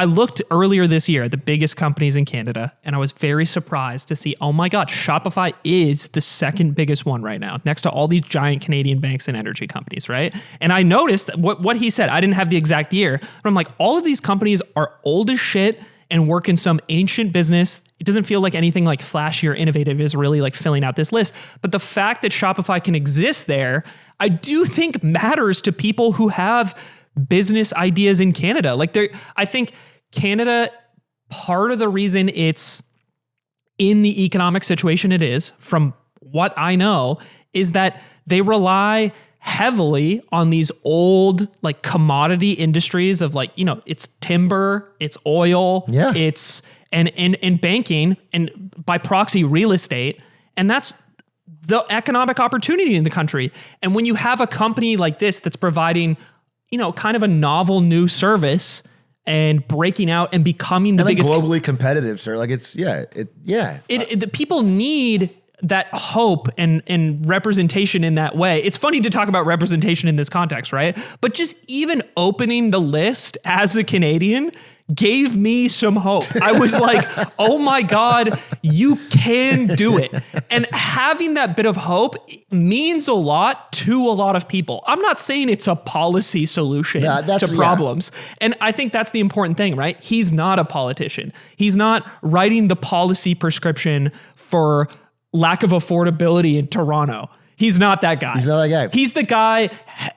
looked earlier this year at the biggest companies in Canada, and I was very surprised to see, oh my God, Shopify is the second biggest one right now, next to all these giant Canadian banks and energy companies, right? And I noticed what he said. I didn't have the exact year, but I'm like, all of these companies are old as shit and work in some ancient business. It doesn't feel like anything like flashy or innovative is really like filling out this list. But the fact that Shopify can exist there, I do think matters to people who have business ideas in Canada. I think Canada, part of the reason it's in the economic situation it is, from what I know, is that they rely heavily on these old like commodity industries of like, it's timber, it's oil, it's and banking, and by proxy real estate. And that's the economic opportunity in the country. And when you have a company like this that's providing, kind of a novel new service and breaking out and becoming the biggest globally competitive, sir. Like the people need that hope and representation in that way. It's funny to talk about representation in this context, right? But just even opening the list as a Canadian gave me some hope. I was like, oh my God, you can do it. And having that bit of hope means a lot to a lot of people. I'm not saying it's a policy solution to problems. And I think that's the important thing, right? He's not a politician. He's not writing the policy prescription for lack of affordability in Toronto. He's not that guy. He's not that guy. He's the guy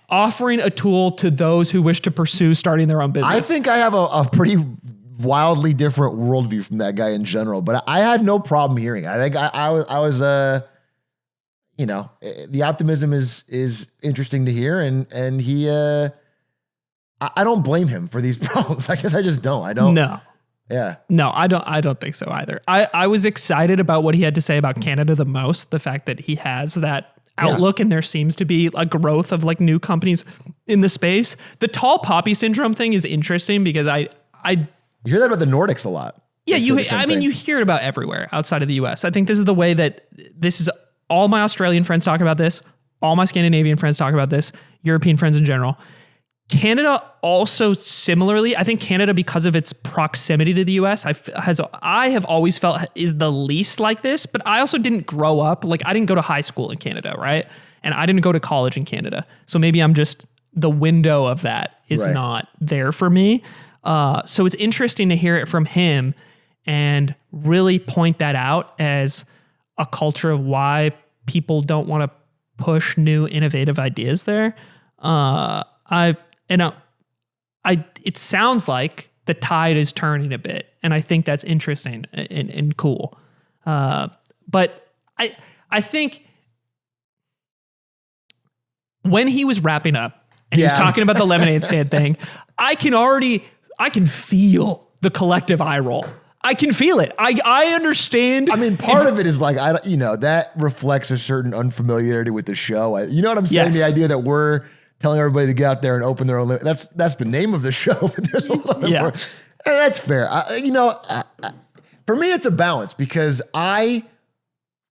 offering a tool to those who wish to pursue starting their own business. I think I have a pretty wildly different worldview from that guy in general, but I had no problem hearing it. I think I was you know, the optimism is interesting to hear, and he I don't blame him for these problems. I guess I just don't. I don't. No. Yeah. No, I don't think so either. I was excited about what he had to say about Canada the most, the fact that he has that outlook and there seems to be a growth of like new companies in the space. The tall poppy syndrome thing is interesting because I you hear that about the Nordics a lot. Yeah, you hear it about everywhere outside of the US. I think this is the way that this is. All my Australian friends talk about this. All my Scandinavian friends talk about this. European friends in general. Canada also similarly, I think Canada, because of its proximity to the US, I have always felt is the least like this, but I also didn't grow up, like I didn't go to high school in Canada, right? And I didn't go to college in Canada. So maybe I'm just, the window of that is not there for me. So it's interesting to hear it from him and really point that out as a culture of why people don't want to push new innovative ideas there. It sounds like the tide is turning a bit, and I think that's interesting and cool. But I think when he was wrapping up and he was talking about the lemonade stand thing, I can feel the collective eye roll. I can feel it. I understand. I mean, part of it is like, that reflects a certain unfamiliarity with the show. You know what I'm saying? Yes. The idea that we're telling everybody to get out there and open their own. That's the name of the show. But there's a lot more. And that's fair. For me, it's a balance because I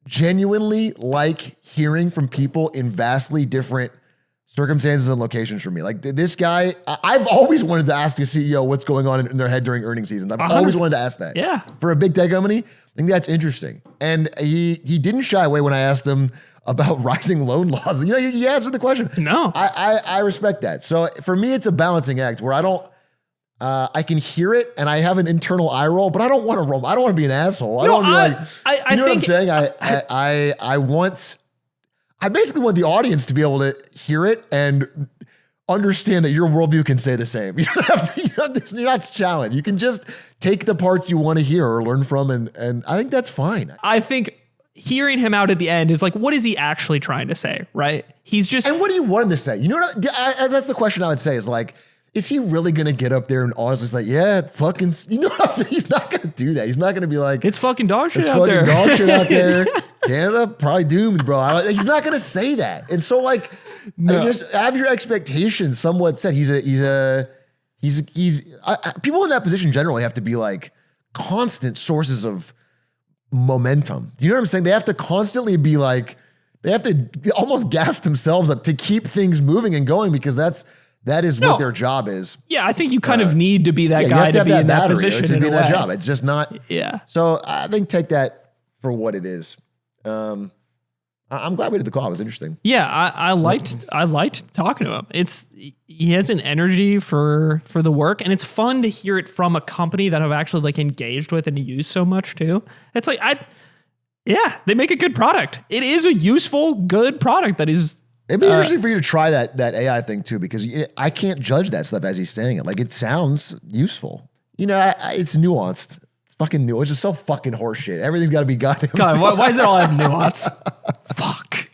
genuinely like hearing from people in vastly different circumstances and locations from me. Like this guy, I've always wanted to ask a CEO what's going on in their head during earnings season. I've always wanted to ask that. Yeah. For a big tech company, I think that's interesting. And he didn't shy away when I asked him about rising loan laws. He answered the question. No. I respect that. So for me, it's a balancing act where I can hear it and I have an internal eye roll, but I don't want to roll. I don't want to be an asshole. I don't want to be like, you know what I'm saying? I basically want the audience to be able to hear it and understand that your worldview can say the same. You don't have to, you're not challenged. You can just take the parts you want to hear or learn from, and I think that's fine. I think hearing him out at the end is like, what is he actually trying to say, right? He's just... And what do you want him to say? You know what? That's the question I would say is like, is he really going to get up there and honestly say, yeah, fucking, you know what I'm saying? He's not going to do that. He's not going to be like, it's fucking dog shit it's out there. It's fucking dog shit out there. Canada, probably doomed, bro. He's not going to say that. And so like, just have your expectations somewhat set. People in that position generally have to be like constant sources of momentum. Do you know what I'm saying? They have to constantly be like, they have to almost gas themselves up to keep things moving and going because that is what their job is. Yeah, I think you kind of need to be that guy to be in that position. To be in that job. It's just not. Yeah. So I think take that for what it is. I'm glad we did the call. It was interesting. Yeah, I liked talking to him. He has an energy for the work, and it's fun to hear it from a company that I've actually like engaged with and used so much too. It's like they make a good product. It is a useful, good product that is. It'd be interesting for you to try that AI thing too, because I can't judge that stuff as he's saying it. Like it sounds useful. It's nuanced. It's fucking new. It's just so fucking horseshit. Everything's got to be goddamn. God, why does it all have nuance? Fuck.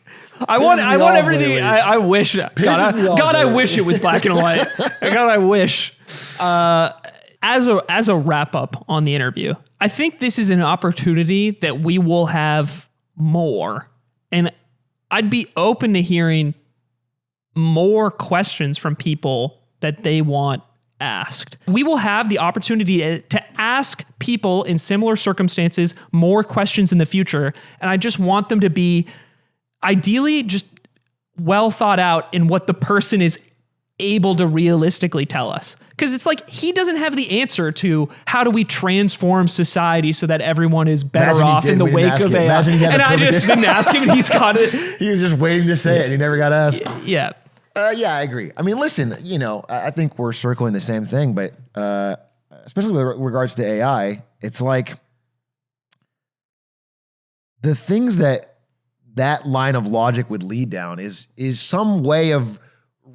I want everything. I wish. God, I wish it was black and white. God, I wish. As a wrap up on the interview, I think this is an opportunity that we will have more, and I'd be open to hearing more questions from people that they want asked. We will have the opportunity to ask people in similar circumstances more questions in the future. And I just want them to be ideally just well thought out in what the person is able to realistically tell us. Because it's like, he doesn't have the answer to how do we transform society so that everyone is better off in the wake of AI. And I just didn't ask him and he's got it. He was just waiting to say it and he never got asked. Yeah. Yeah, I agree. I mean, listen, I think we're circling the same thing, but especially with regards to AI, it's like the things that line of logic would lead down is some way of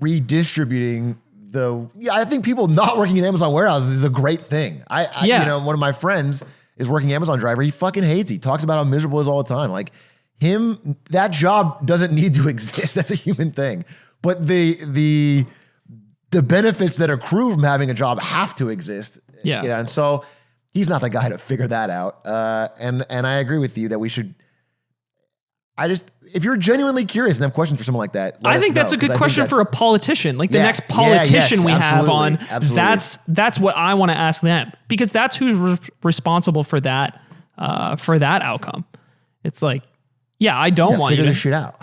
redistributing I think people not working in Amazon warehouses is a great thing. One of my friends is working Amazon driver. He fucking hates it. He talks about how miserable he is all the time. Like that job doesn't need to exist. That's a human thing. But the benefits that accrue from having a job have to exist. Yeah. And so he's not the guy to figure that out. And I agree with you that we should, if you're genuinely curious and have questions for someone like that, I think that's a good question for a politician. Like the next politician we have on, that's what I want to ask them, because that's who's responsible for that outcome. It's like, yeah, I don't want you to figure this shit out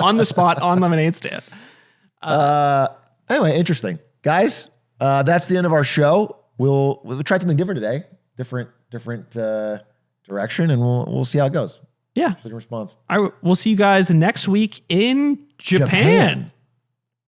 on the spot on lemonade stand. Anyway, interesting, guys. That's the end of our show. We'll try something different today, different direction, and we'll see how it goes. Yeah. Response. We'll see you guys next week in Japan.